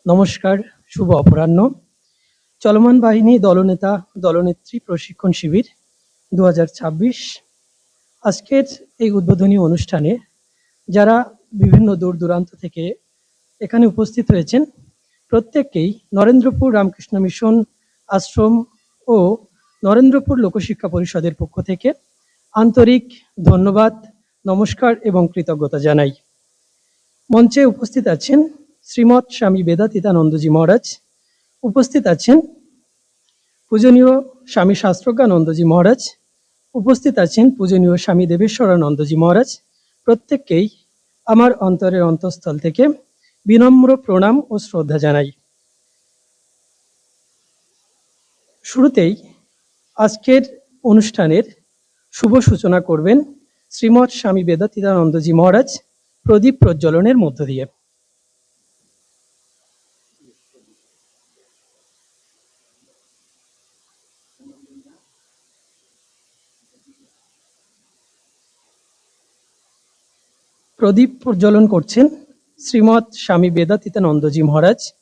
নমস্কার, শুভ অপরাহ্ন। চলমান বাহিনী দলনেতা দলনেত্রী প্রশিক্ষণ শিবির 2026। আজকের এই উদ্বোধনী অনুষ্ঠানে যারা বিভিন্ন দূর দূরান্ত থেকে এখানে উপস্থিত হয়েছেন, প্রত্যেককেই নরেন্দ্রপুর রামকৃষ্ণ মিশন আশ্রম ও নরেন্দ্রপুর লোকশিক্ষা পরিষদের পক্ষ থেকে আন্তরিক ধন্যবাদ, নমস্কার এবং কৃতজ্ঞতা জানাই। মঞ্চে উপস্থিত আছেন শ্রীমৎ স্বামী বেদাতীতানন্দজি মহারাজ, উপস্থিত আছেন পূজনীয় স্বামী শাস্ত্রজ্ঞানন্দজি মহারাজ, উপস্থিত আছেন পূজনীয় স্বামী দেবেশ্বরানন্দজি মহারাজ। প্রত্যেককেই আমার অন্তরের অন্তঃস্থল থেকে বিনম্র প্রণাম ও শ্রদ্ধা জানাই। শুরুতেই আজকের অনুষ্ঠানের শুভ সূচনা করবেন শ্রীমৎ স্বামী বেদাতীতানন্দজি মহারাজ প্রদীপ প্রজ্বলনের মধ্য দিয়ে। প্রদীপ প্রজ্বলন করছেন শ্রীমৎ স্বামী বেদাতীতানন্দজি মহারাজ,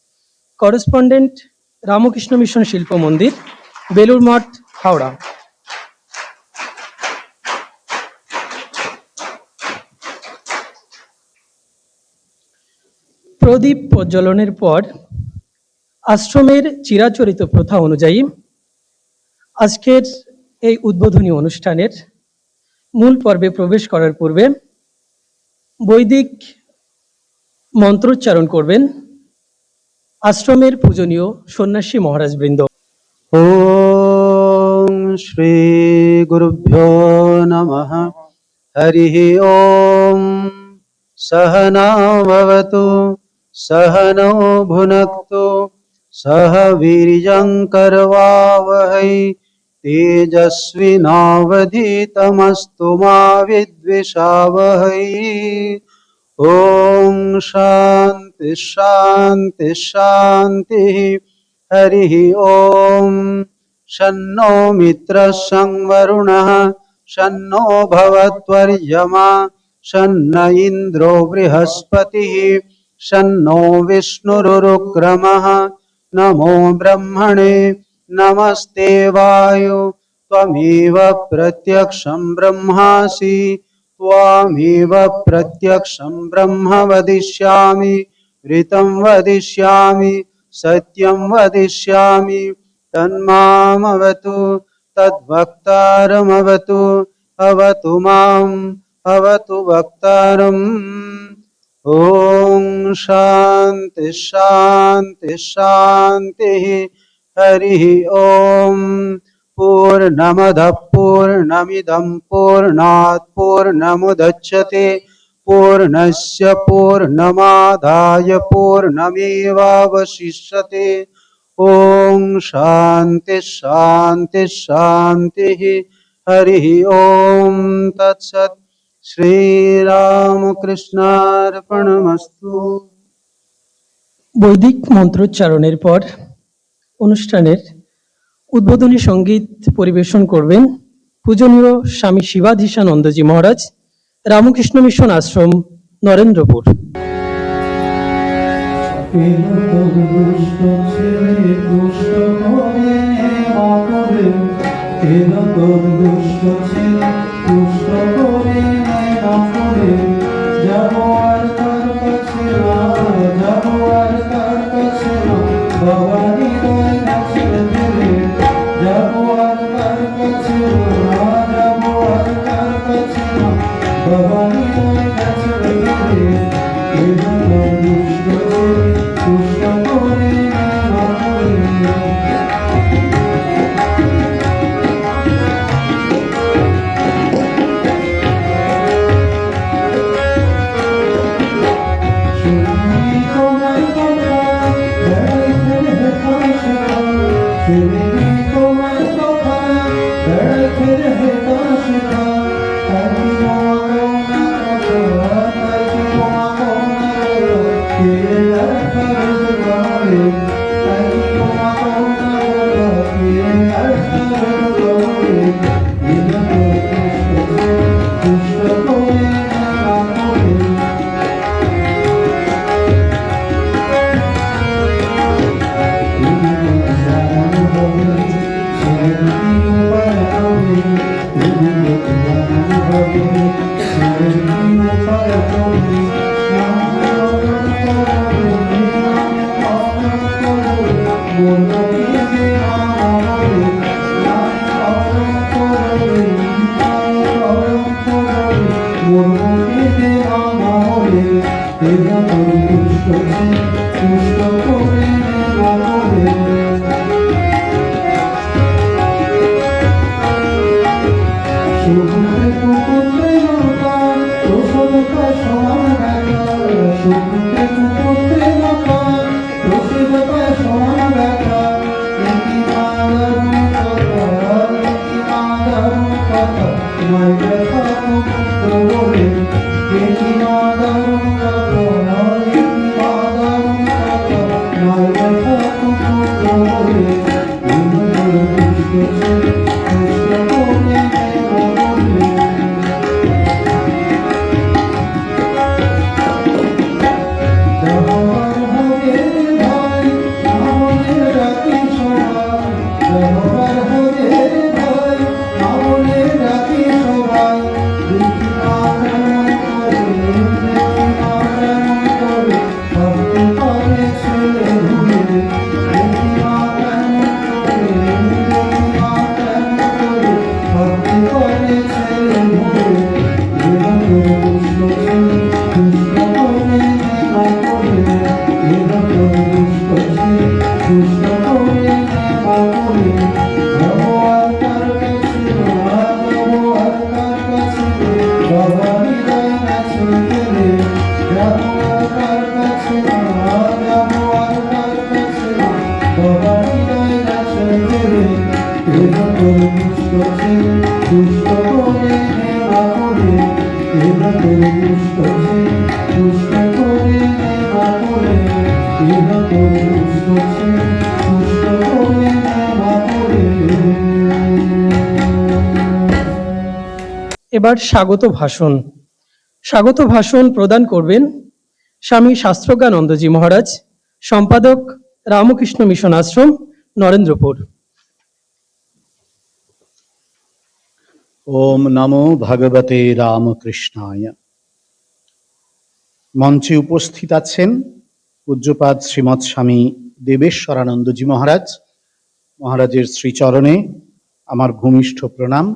করেসপন্ডেন্ট রামকৃষ্ণ মিশন শিল্প মন্দির, বেলুর মঠ, হাওড়া। প্রদীপ প্রজ্বলনের পর আশ্রমের চিরাচরিত প্রথা অনুযায়ী আজকের এই উদ্বোধনী অনুষ্ঠানের মূল পর্বে প্রবেশ করার পূর্বে বৈদিক মন্ত্রোচ্চারণ করবেন আশ্রমের পূজনীয় সন্ন্যাসী মহারাজ বৃন্দ। ওম শ্রী গুরুভ্যো নমঃ। হরি ওম। সহনাও ভবতু সহনৌ ভুনক্তু সহ বীর্যং করবাবহৈ তেজস্বিনাবধীতমস্তু মা বিদ্বিষাবহৈ। ওম শান্তি শান্তি শান্তি। হরি ওম। শন্নো মিত্রঃ শং বরুণঃ শন্নো ভবত্বর্য়মা শন্ন ইন্দ্রো বৃহস্পতিঃ শন্নো বিষ্ণুরুক্রমঃ। নমো ব্রহ্মণে নমস্তে বায়ু ত্বমেব প্রত্যক্ষং ব্রহ্মাসি त्वामेव प्रत्यक्षं ब्रह्म वदिष्यामि। ऋतं वदिष्यामि सत्यं वदिष्यामि। तन्मामवतु तद्वक्तारमवतु। अवतु माम् अवतु वक्तारम्। ॐ शान्ति शान्ति शान्तिः। हरिः ॐ। पूर्णमदः पूर्णमिदं पूर्णात् पूर्णमुदच्यते पूर्णस्य पूर्णमादाय पूर्णमेवावशिष्यते। ॐ शान्ति शान्ति शान्तिः। हरिः ॐ तत्सत्। শ্রীরামকৃষ্ণার্পণমস্তু। বৈদিক মন্ত্রোচ্চারণের পর অনুষ্ঠানের উদ্বোধনী সঙ্গীত পরিবেশন করবেন পূজনীয় স্বামী শিবাধীশানন্দজি মহারাজ, রামকৃষ্ণ মিশন আশ্রম, নরেন্দ্রপুর। এবার স্বাগত ভাষণ। স্বাগত ভাষণ প্রদান করবেন স্বামী শাস্ত্রজ্ঞানন্দজি মহারাজ, সম্পাদক রামকৃষ্ণ মিশন আশ্রম, নরেন্দ্রপুর। ওম নমো ভগবতে রামকৃষ্ণায়। মঞ্চে উপস্থিত আছেন পূজ্যপাদ শ্রীমৎ স্বামী দেবেশ্বরানন্দজি মহারাজ। মহারাজের শ্রীচরণে আমার ভূমিষ্ঠ প্রণাম।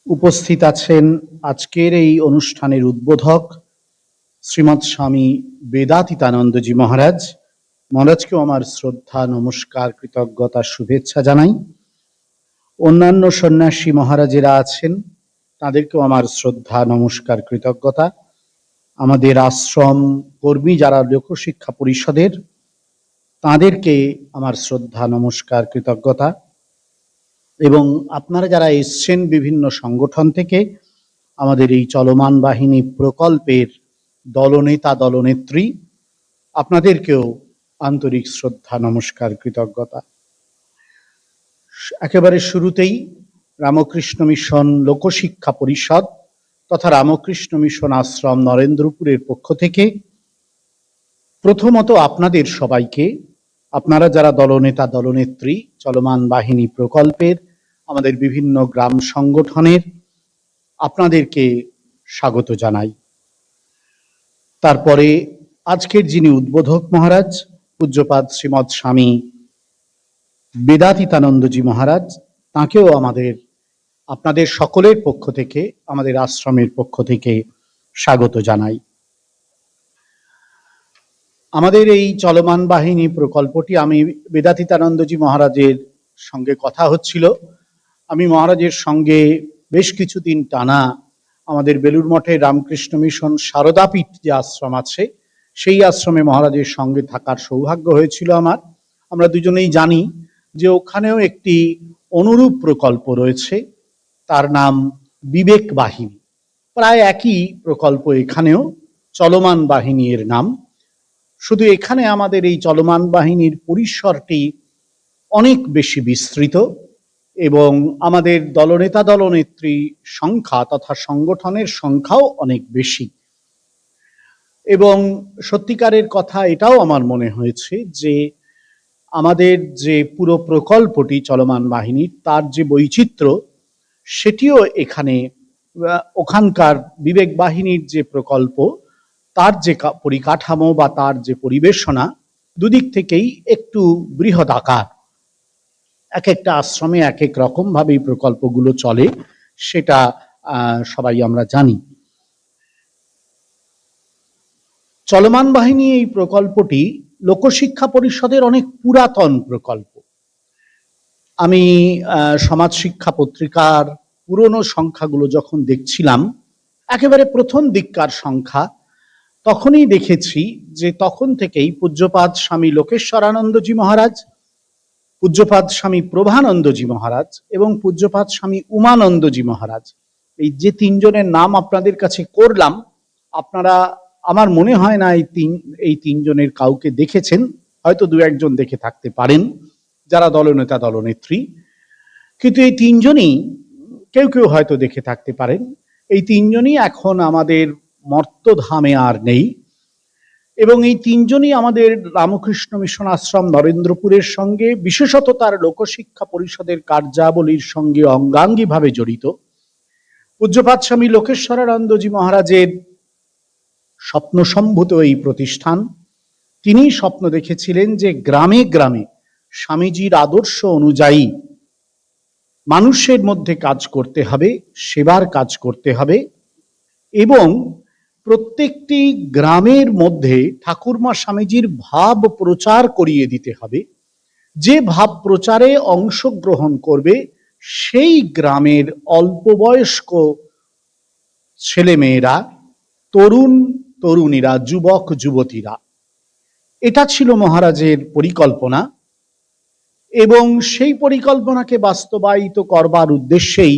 উপস্থিত আছেন আজকের এই অনুষ্ঠানের উদ্বোধক শ্রীমৎ স্বামী বেদাতীতানন্দজি মহারাজ। মহারাজকেও আমার শ্রদ্ধা, নমস্কার, কৃতজ্ঞতা, শুভেচ্ছা জানাই। অন্যান্য সন্ন্যাসী মহারাজেরা আছেন, তাদেরকেও আমার শ্রদ্ধা, নমস্কার, কৃতজ্ঞতা। আমাদের আশ্রম কর্মী যারা লোকশিক্ষা পরিষদের, তাদেরকে আমার শ্রদ্ধা, নমস্কার, কৃতজ্ঞতা। এবং আপনারা যারা এসছেন বিভিন্ন সংগঠন থেকে, আমাদের এই চলমান বাহিনী প্রকল্পের দলনেতা, দলনেত্রী, আপনাদেরকেও আন্তরিক শ্রদ্ধা, নমস্কার, কৃতজ্ঞতা। একেবারে শুরুতেই রামকৃষ্ণ মিশন লোকশিক্ষা পরিষদ তথা রামকৃষ্ণ মিশন আশ্রম নরেন্দ্রপুরের পক্ষ থেকে প্রথমত আপনাদের সবাইকে, আপনারা যারা দলনেতা, দলনেত্রী, চলমান বাহিনী প্রকল্পের, আমাদের বিভিন্ন গ্রাম সংগঠনের, আপনাদেরকে স্বাগত জানাই। তারপরে আজকের যিনি উদ্বোধক মহারাজ, পূজ্যপাদ শ্রীমৎ স্বামী বেদাতীতানন্দজি মহারাজ, তাঁকেও আপনাদের সকলের পক্ষ থেকে, আমাদের আশ্রমের পক্ষ থেকে স্বাগত জানাই। আমাদের এই চলমান বাহিনী প্রকল্পটি, আমি বেদাতীতানন্দজি মহারাজের সঙ্গে কথা হচ্ছিল, আমি মহারাজের সঙ্গে বেশ কিছুদিন টানা আমাদের বেলুর মঠের রামকৃষ্ণ মিশন সারদাপীঠ যে আশ্রম আছে, সেই আশ্রমে মহারাজের সঙ্গে থাকার সৌভাগ্য হয়েছিল আমার। আমরা দুজনেই জানি যে ওখানেও একটি অনুরূপ প্রকল্প রয়েছে, তার নাম বিবেক বাহিনী। প্রায় একই প্রকল্প এখানেও, চলমান বাহিনী এর নাম। শুধু এখানে আমাদের এই চলমান বাহিনীর পরিসরটি অনেক বেশি বিস্তৃত এবং আমাদের দলনেতা, দলনেত্রী সংখ্যা তথা সংগঠনের সংখ্যাও অনেক বেশি। এবং সত্যিকারের কথা এটাও আমার মনে হয়েছে যে আমাদের যে পুরো প্রকল্পটি চলমান বাহিনীর, তার যে বৈচিত্র্য, সেটিও এখানে ওখানকার বিবেক বাহিনীর যে প্রকল্প, তার যে পরিকাঠামো বা তার যে পরিবেশনা, দুদিক থেকেই একটু বৃহৎ আকার। এক একটা আশ্রমে এক এক রকম ভাবে এই প্রকল্পগুলো চলে, সেটা সবাই আমরা জানি। চলমান বাহিনী এই প্রকল্পটি লোকশিক্ষা পরিষদের অনেক পুরাতন প্রকল্প। আমি সমাজ শিক্ষা পত্রিকার পুরনো সংখ্যাগুলো যখন দেখছিলাম, একেবারে প্রথম দিককার সংখ্যা, তখনই দেখেছি যে তখন থেকেই পূজ্যপাদ স্বামী লোকেশ্বরানন্দজি মহারাজ, পূজ্যপাদ স্বামী প্রভানন্দজি মহারাজ এবং পূজ্যপাদ স্বামী উমানন্দজি মহারাজ, এই যে তিনজনের নাম আপনাদের কাছে করলাম, আপনারা, আমার মনে হয় না এই তিনজনের কাউকে দেখেছেন, হয়তো দু একজন দেখে থাকতে পারেন যারা দলনেতা দলনেত্রী, কিন্তু এই তিনজনই, কেউ কেউ হয়তো দেখে থাকতে পারেন, এই তিনজনই এখন আমাদের মর্তধামে আর নেই। এবং এই তিনজনই আমাদের রামকৃষ্ণ মিশন আশ্রম নরেন্দ্রপুরের সঙ্গে, বিশেষত তার লোকশিক্ষা পরিষদের কার্যাবলীর সঙ্গে অঙ্গাঙ্গিভাবে জড়িত। পূজ্যপাদ স্বামী লোকেশ্বরানন্দজি মহারাজের স্বপ্নসম্ভূত এই প্রতিষ্ঠান। তিনি স্বপ্ন দেখেছিলেন যে গ্রামে গ্রামে স্বামীজির আদর্শ অনুযায়ী মানুষের মধ্যে কাজ করতে হবে, সেবার কাজ করতে হবে, এবং প্রত্যেকটি গ্রামের মধ্যে ঠাকুরমা স্বামীজির ভাব প্রচার করিয়ে দিতে হবে। যে ভাব প্রচারে অংশগ্রহণ করবে সেই গ্রামের অল্প বয়স্ক ছেলেমেয়েরা, তরুণ তরুণীরা, যুবক যুবতীরা, এটা ছিল মহারাজের পরিকল্পনা। এবং সেই পরিকল্পনাকে বাস্তবায়িত করবার উদ্দেশ্যেই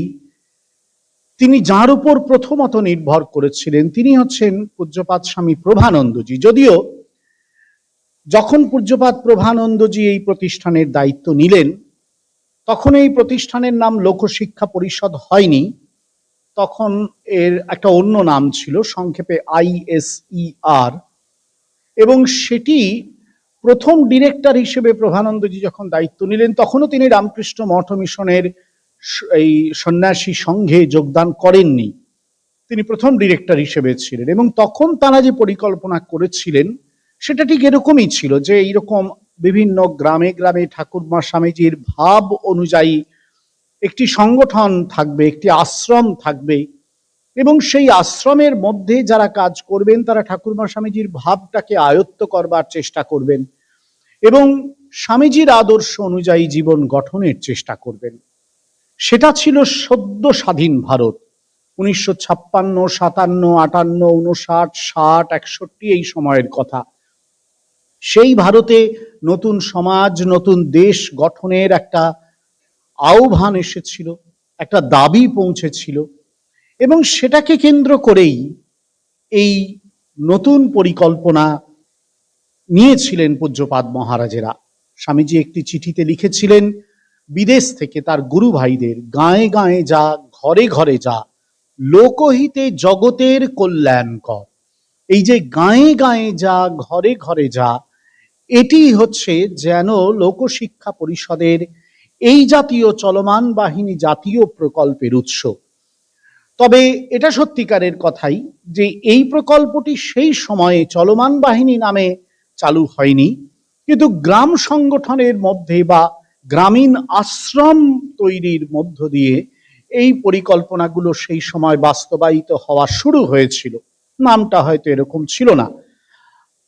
তিনি যার উপর প্রথমত নির্ভর করেছিলেন তিনি হচ্ছেন পূজ্যপাদ স্বামী প্রভানন্দজি। যদিও যখন পূজ্যপাদ প্রভানন্দজি এই প্রতিষ্ঠানের দায়িত্ব নিলেন, তখন এই প্রতিষ্ঠানের নাম লোকশিক্ষা পরিষদ হয়নি, তখন এর একটা অন্য নাম ছিল, সংক্ষেপে ISER। এবং সেটি প্রথম ডিরেক্টর হিসেবে প্রভানন্দজি যখন দায়িত্ব নিলেন, তখনও তিনি রামকৃষ্ণ মঠ মিশনের এই সন্ন্যাসী সংঘে যোগদান করেননি, তিনি প্রথম ডিরেক্টর হিসেবে ছিলেন। এবং তখন তারা যে পরিকল্পনা করেছিলেন সেটা ঠিক এরকমই ছিল, যে এইরকম বিভিন্ন গ্রামে গ্রামে ঠাকুরমা স্বামীজির ভাব অনুযায়ী একটি সংগঠন থাকবে, একটি আশ্রম থাকবে, এবং সেই আশ্রমের মধ্যে যারা কাজ করবেন তারা ঠাকুরমা স্বামীজির ভাবটাকে আয়ত্ত করবার চেষ্টা করবেন এবং স্বামীজির আদর্শ অনুযায়ী জীবন গঠনের চেষ্টা করবেন। সেটা ছিল সদ্য স্বাধীন ভারত, 1956, 57, 58, 59, 60, 61 এই সময়ের কথা। সেই ভারতে নতুন সমাজ, নতুন দেশ গঠনের একটা আহ্বান এসেছিল, একটা দাবি পৌঁছেছিল, এবং সেটাকে কেন্দ্র করেই এই নতুন পরিকল্পনা নিয়েছিলেন পূজ্যপাদ মহারাজেরা। স্বামীজি একটি চিঠিতে লিখেছিলেন বিদেশ থেকে তার গুরু ভাইদের, গাঁয়ে গাঁয়ে যা, ঘরে ঘরে যা, লোকহিতে জগতের কল্যাণ কর। এই যে গাঁয়ে গাঁয়ে যা, ঘরে ঘরে যা, এটি হচ্ছে যেন লোকশিক্ষা পরিষদের এই জাতীয় চলমান বাহিনী জাতীয় প্রকল্পের উৎস। তবে এটা সত্যিকারের কথাই যে এই প্রকল্পটি সেই সময়ে চলমান বাহিনী নামে চালু হয়নি, কিন্তু গ্রাম সংগঠনের মধ্যে বা গ্রামীণ আশ্রম তৈরির মধ্য দিয়ে এই পরিকল্পনাগুলো সেই সময় বাস্তবায়িত হওয়া শুরু হয়েছিল। নামটা হয়তো এরকম ছিল না।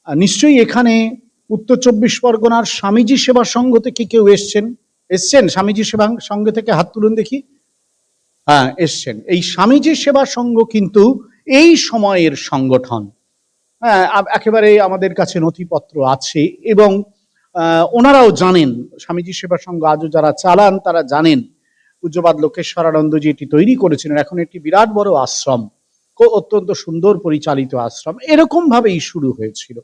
নিশ্চয়ই এখানে উত্তর 24 পরগনার স্বামীজি সেবা সংঘ থেকে কেউ এসছেন? স্বামীজি সেবা সংঘ থেকে হাত তুলুন দেখি। হ্যাঁ, এসছেন। এই স্বামীজি সেবা সংঘ কিন্তু এই সময়ের সংগঠন। হ্যাঁ, একেবারে আমাদের কাছে নথিপত্র আছে এবং ওনারাও জানেন, স্বামীজি সেবা সংঘ আজও যারা চালান তারা জানেন পূজ্যপাদ লোকেশ্বরানন্দজি এটি তৈরি করেছিলেন। এখন একটি বিরাট বড় আশ্রম, অত্যন্ত সুন্দর পরিচালিত আশ্রম। এরকম ভাবেই শুরু হয়েছিল।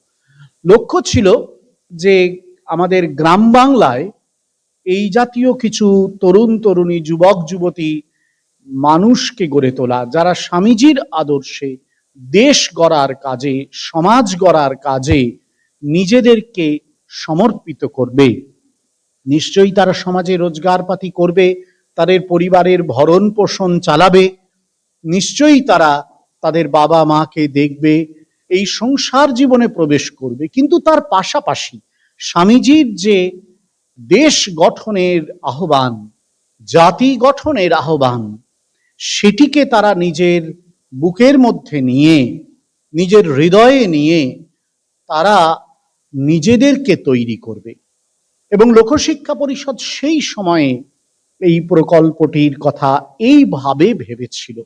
লক্ষ্য ছিল যে আমাদের গ্রাম বাংলায় এই জাতীয় কিছু তরুণ তরুণী, যুবক যুবতী মানুষকে গড়ে তোলা, যারা স্বামীজির আদর্শে দেশ গড়ার কাজে, সমাজ গড়ার কাজে নিজেদেরকে সমর্পিত করবে। নিশ্চয়ই তারা সমাজে রোজগারপাতি করবে, তাদের পরিবারের ভরণ পোষণ চালাবে, নিশ্চয়ই তারা তাদের বাবা মাকে দেখবে, এই সংসার জীবনে প্রবেশ করবে। কিন্তু তার পাশাপাশি স্বামীজির যে দেশ গঠনের আহ্বান, জাতি গঠনের আহ্বান, সেটিকে তারা নিজের বুকের মধ্যে নিয়ে, নিজের হৃদয়ে নিয়ে তারা নিজেদেরকে তৈরি করবে। এবং লোকশিক্ষা পরিষদ সেই সময়ে এই প্রকল্পটির কথা এইভাবে ভেবেছিল।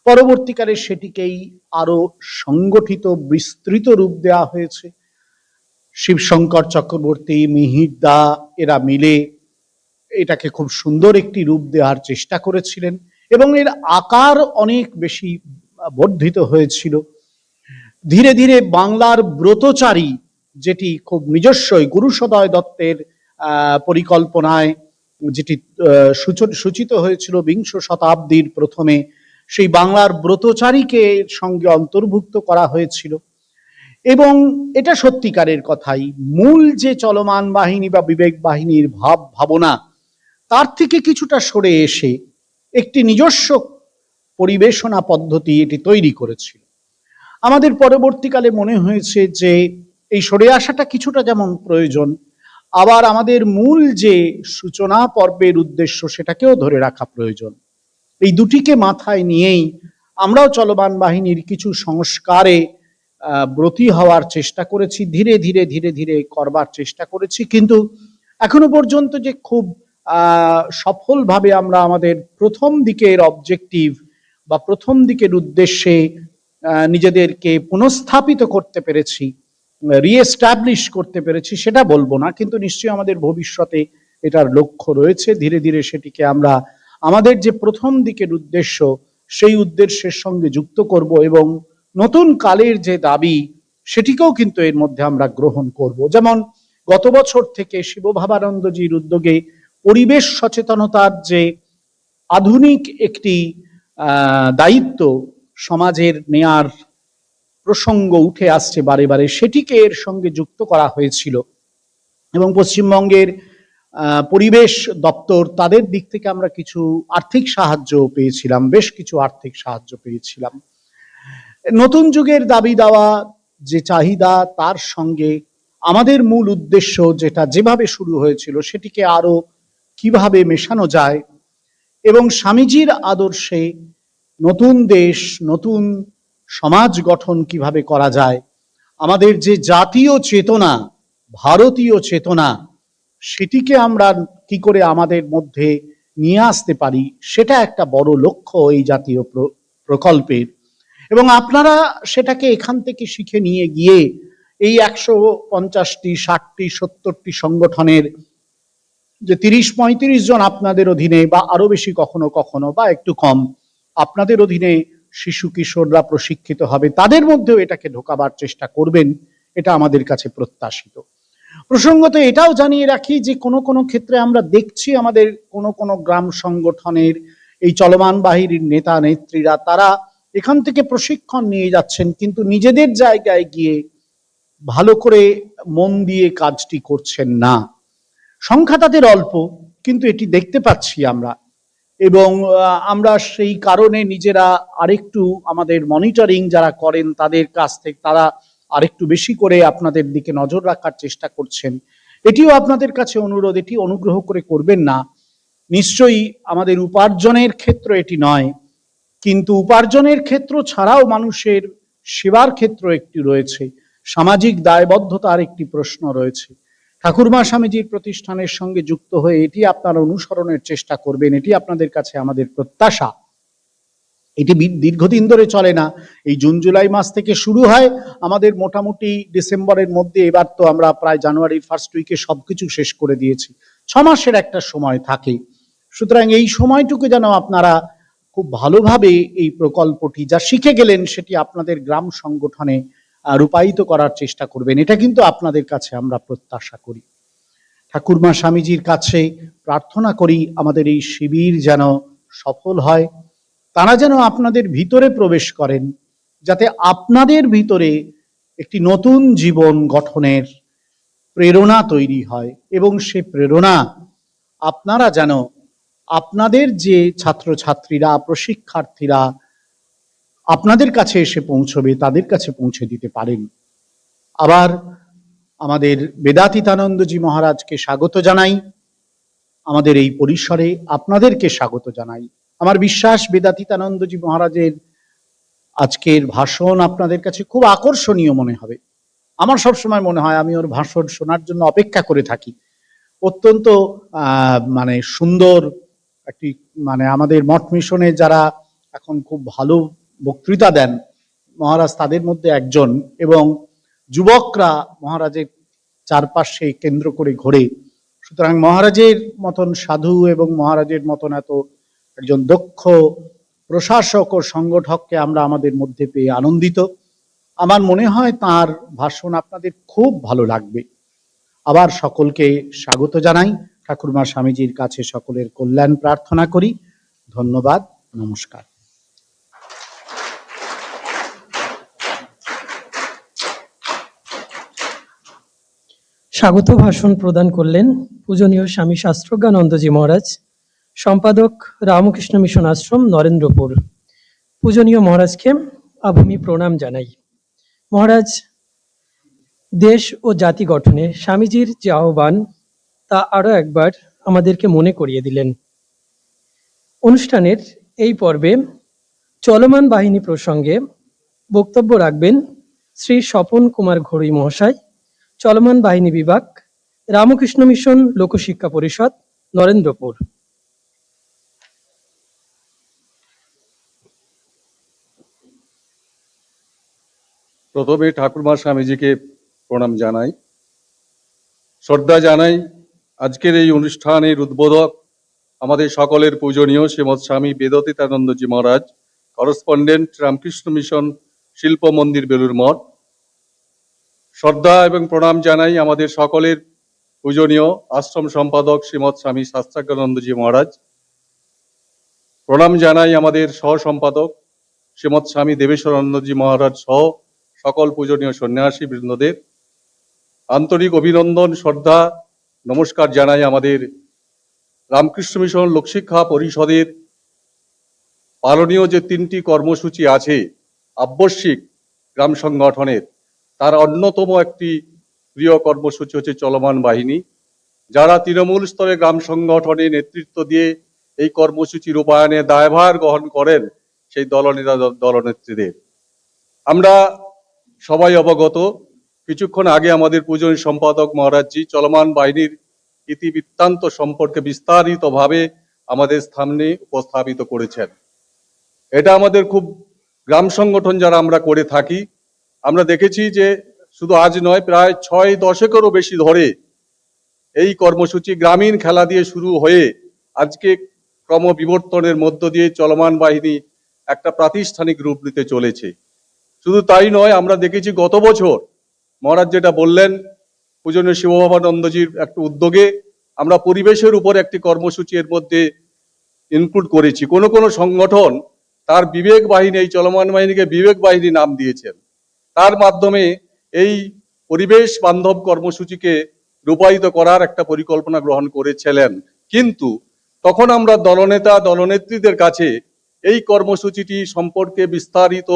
পরবর্তীকালে সেটিকেই আরো সংগঠিত, বিস্তৃত রূপ দেওয়া হয়েছে। শিবশঙ্কর চক্রবর্তী, মিহির দা এরা মিলে এটাকে খুব সুন্দর একটি রূপ দেওয়ার চেষ্টা করেছিলেন এবং এর আকার অনেক বেশি বর্ধিত হয়েছিল। ধীরে ধীরে বাংলার ব্রতচারী, যেটি খুব নিজস্বই গুরুসদয় দত্তের পরিকল্পনায় যেটি সূচিত হয়েছিল বিংশ শতাব্দীর প্রথমে, সেই বাংলার ব্রতচারীকে সঙ্গে অন্তর্ভুক্ত করা হয়েছিল। এবং এটা সত্যিকারের কথাই, মূল যে চলমান বাহিনী বা বিবেক বাহিনীর ভাবনা, তার থেকে কিছুটা সরে এসে একটি নিজস্ব পরিবেশনা পদ্ধতি এটি তৈরি করেছিল। আমাদের পরবর্তীকালে মনে হয়েছে যে এই সরে আসাটা কিছুটা যেমন প্রয়োজন, আবার আমাদের মূল যে সূচনা পর্বের উদ্দেশ্য সেটাকেও ধরে রাখা প্রয়োজন। এই দুটিকে মাথায় নিয়েই আমরাও চলমান বাহিনীর কিছু সংস্কারে ব্রতী হওয়ার চেষ্টা করেছি, ধীরে ধীরে ধীরে ধীরে করবার চেষ্টা করেছি। কিন্তু এখনো পর্যন্ত যে খুব সফলভাবে আমরা আমাদের প্রথম দিকের অবজেক্টিভ বা প্রথম দিকের উদ্দেশ্যে নিজেদেরকে পুনঃস্থাপিত করতে পেরেছি, রিএস্টাবলিশ করতে পেরেছি, সেটা বলবো না, কিন্তু নিশ্চয়ই আমাদের ভবিষ্যতে এটার লক্ষ্য রয়েছে। ধীরে ধীরে সেটিকে আমরা আমাদের যে প্রথম দিকের উদ্দেশ্য সেই উদ্দেশ্যের সঙ্গে যুক্ত করব এবং নতুন কালের যে দাবি সেটিকেও কিন্তু এর মধ্যে আমরা গ্রহণ করব। যেমন গত বছর থেকে শিবভাবানন্দজির উদ্যোগে পরিবেশ সচেতনতার যে আধুনিক একটি দায়িত্ব সমাজের নেয়ার প্রসঙ্গ উঠে আসছে বারে বারে, সেটিকে এর সঙ্গে যুক্ত করা হয়েছিল এবং পশ্চিমবঙ্গের পরিবেশ দপ্তর তাদের দিক থেকে আমরা কিছু আর্থিক সাহায্য পেয়েছিলাম, বেশ কিছু আর্থিক সাহায্য পেয়েছিলাম। নতুন যুগের দাবি দাওয়া যে চাহিদা, তার সঙ্গে আমাদের মূল উদ্দেশ্য যেটা যেভাবে শুরু হয়েছিল সেটিকে আরো কিভাবে মেশানো যায় এবং স্বামীজির আদর্শে নতুন দেশ, নতুন সমাজ গঠন কিভাবে করা যায়, আমাদের যে জাতীয় চেতনা, ভারতীয় চেতনা, সেটিকে আমরা কি করে আমাদের মধ্যে নিয়ে আসতে পারি, সেটা একটা বড় লক্ষ্য এই জাতীয় প্রকল্পের। এবং আপনারা সেটাকে এখান থেকে শিখে নিয়ে গিয়ে এই 150টি, 60টি, 70টি সংগঠনের যে 30-35 জন আপনাদের অধীনে বা আরো বেশি কখনো কখনো বা একটু কম আপনাদের অধীনে শিশু কিশোররা প্রশিক্ষিত হবে, তাদের মধ্যেও এটাকে ঢোকাবার চেষ্টা করবেন, এটা আমাদের কাছে প্রত্যাশিত। প্রসঙ্গত এটাও জানিয়ে রাখি যে কোনো ক্ষেত্রে আমরা দেখছি আমাদের কোনো গ্রাম সংগঠনের এই চলমান বাহিনীর নেতা নেত্রীরা তারা এখান থেকে প্রশিক্ষণ নিয়ে যাচ্ছেন, কিন্তু নিজেদের জায়গায় গিয়ে ভালো করে মন দিয়ে কাজটি করছেন না। সংখ্যা তাদের অল্প, কিন্তু এটি দেখতে পাচ্ছি আমরা, এবং আমরা সেই কারণে নিজেরা আরেকটু আমাদের মনিটরিং যারা করেন তাদের কাছ থেকে তারা আরেকটু বেশি করে আপনাদের দিকে নজর রাখার চেষ্টা করছেন। এটিও আপনাদের কাছে অনুরোধ, এটি অনুগ্রহ করে করবেন না। নিশ্চয়ই আমাদের উপার্জনের ক্ষেত্র এটি নয়, কিন্তু উপার্জনের ক্ষেত্র ছাড়াও মানুষের সেবার ক্ষেত্র একটি রয়েছে, সামাজিক দায়বদ্ধতার একটি প্রশ্ন রয়েছে। ঠাকুরমা স্বামীজির প্রতিষ্ঠানের সঙ্গে যুক্ত হয়ে এটি আপনারা অনুসরণের চেষ্টা করবেন, এটি আপনাদের কাছে আমাদের প্রত্যাশা। এটি দীর্ঘদিন ধরে চলে না, এই জুন জুলাই মাস থেকে শুরু হয়, আমাদের মোটামুটি ডিসেম্বরের মধ্যে, এবার তো আমরা প্রায় জানুয়ারির ফার্স্ট উইকে সবকিছু শেষ করে দিয়েছি, 6 মাসের একটা সময় থাকে। সুতরাং এই সময়টুকু যেন আপনারা খুব ভালোভাবে এই প্রকল্পটি যা শিখে গেলেন সেটি আপনাদের গ্রাম সংগঠনে রূপায়িত করার চেষ্টা করবেন, এটা কিন্তু আপনাদের কাছে আমরা প্রত্যাশা করি। ঠাকুরমা স্বামীজির কাছে প্রার্থনা করি আমাদের এই শিবির যেন সফল হয়, তারা যেন আপনাদের ভিতরে প্রবেশ করেন, যাতে আপনাদের ভিতরে একটি নতুন জীবন গঠনের প্রেরণা তৈরি হয় এবং সে প্রেরণা আপনারা যেন আপনাদের যে ছাত্রছাত্রীরা, প্রশিক্ষার্থীরা আপনাদের কাছে এসে পৌঁছবে তাদের কাছে পৌঁছে দিতে পারেন। আবার আমাদের বেদাতীতানন্দজি মহারাজকে স্বাগত জানাই, আমাদের এই পরিসরে আপনাদেরকে স্বাগত জানাই। আমার বিশ্বাস বেদাতীতানন্দজি মহারাজের আজকের ভাষণ আপনাদের কাছে খুব আকর্ষণীয় মনে হবে। আমার সবসময় মনে হয়, আমি ওর ভাষণ শোনার জন্য অপেক্ষা করে থাকি। অত্যন্ত মানে সুন্দর একটি, মানে আমাদের মঠ মিশনে যারা এখন খুব ভালো বক্তৃতা দেন, মহারাজ তাদের মধ্যে একজন, এবং যুবকরা মহারাজের চারপাশে কেন্দ্র করে ঘোরে। সুতরাং মহারাজের মতন সাধু এবং মহারাজের মতন এত একজন দক্ষ প্রশাসক ও সংগঠককে আমরা আমাদের মধ্যে পেয়ে আনন্দিত। আমার মনে হয় তার ভাষণ আপনাদের খুব ভালো লাগবে। আবার সকলকে স্বাগত জানাই, ঠাকুরমা স্বামীজির কাছে সকলের কল্যাণ প্রার্থনা করি। ধন্যবাদ, নমস্কার। স্বাগত ভাষণ প্রদান করলেন পূজনীয় স্বামী শাস্ত্রজ্ঞানন্দজি মহারাজ, সম্পাদক রামকৃষ্ণ মিশন আশ্রম, নরেন্দ্রপুর। পূজনীয় মহারাজকে আভূমি প্রণাম জানাই। মহারাজ দেশ ও জাতি গঠনে স্বামীজির যে আহ্বান, তা আরো একবার আমাদেরকে মনে করিয়ে দিলেন। অনুষ্ঠানের এই পর্বে চলমান বাহিনী প্রসঙ্গে বক্তব্য রাখবেন শ্রী স্বপন কুমার ঘড়ুই মহাশয়, চলমান বাহিনী বিভাগ, রামকৃষ্ণ মিশন লোকশিক্ষা পরিষদ, নরেন্দ্রপুর। প্রথমে ঠাকুরমা স্বামীজিকে প্রণাম জানাই, শ্রদ্ধা জানাই। আজকের এই অনুষ্ঠানের উদ্বোধক আমাদের সকলের পূজনীয় শ্রীমৎ স্বামী বেদাতীতানন্দজি মহারাজ, করেসপন্ডেন্ট রামকৃষ্ণ মিশন শিল্প মন্দির, বেলুর মঠ। শ্রদ্ধা এবং প্রণাম জানাই আমাদের সকলের পূজনীয় আশ্রম সম্পাদক শ্রীমৎ স্বামী শাস্ত্রাজ্ঞানন্দজি মহারাজ। প্রণাম জানাই আমাদের সহ সম্পাদক শ্রীমৎ স্বামী দেবেশ্বরানন্দজি মহারাজ সহ সকল পূজনীয় সন্ন্যাসী বৃন্দদের। আন্তরিক অভিনন্দন, শ্রদ্ধা, নমস্কার জানাই আমাদের রামকৃষ্ণ মিশন লোকশিক্ষা পরিষদের পালনীয় যে 3টি কর্মসূচি আছে আবশ্যিক গ্রাম সংগঠনের, তার অন্যতম একটি প্রিয় কর্মসূচি হচ্ছে চলমান বাহিনী। যারা তৃণমূল স্তরে গ্রাম সংগঠনে নেতৃত্ব দিয়ে এই কর্মসূচি রূপায়ণে দায়ভার গ্রহণ করেন, সেই দলনেতা দলনেত্রীদের আমরা সবাই অবগত। কিছুক্ষণ আগে আমাদের পূজনীয় সম্পাদক মহারাজজি চলমান বাহিনীর ইতিবৃত্তান্ত সম্পর্কে বিস্তারিতভাবে আমাদের সামনে উপস্থাপিত করেছেন। এটা আমাদের খুব গ্রাম সংগঠন যারা আমরা করে থাকি, আমরা দেখেছি যে শুধু আজ নয়, প্রায় 6 দশকেরও বেশি ধরে এই কর্মসূচি গ্রামীণ খেলা দিয়ে শুরু হয়ে আজকে ক্রমবিবর্তনের মধ্য দিয়ে চলমান বাহিনী একটা প্রাতিষ্ঠানিক রূপ নিতে চলেছে। শুধু তাই নয়, আমরা দেখেছি গত বছর মহারাজ যেটা বললেন, পূজনীয় শিববাবানন্দজির একটা উদ্যোগে আমরা পরিবেশের উপর একটি কর্মসূচি এর মধ্যে ইনক্লুড করেছি। কোন কোন সংগঠন তার বিবেক বাহিনী, এই চলমান বাহিনীকে বিবেক বাহিনী নাম দিয়েছেন। তার মাধ্যমে এই পরিবেশ বান্ধব কর্মসূচিকে রূপায়িত করার একটা পরিকল্পনা গ্রহণ করেছিলেন। কিন্তু তখন আমরা দলনেতা দলনেত্রীদের কাছে এই কর্মসূচিটি সম্পর্কে বিস্তারিত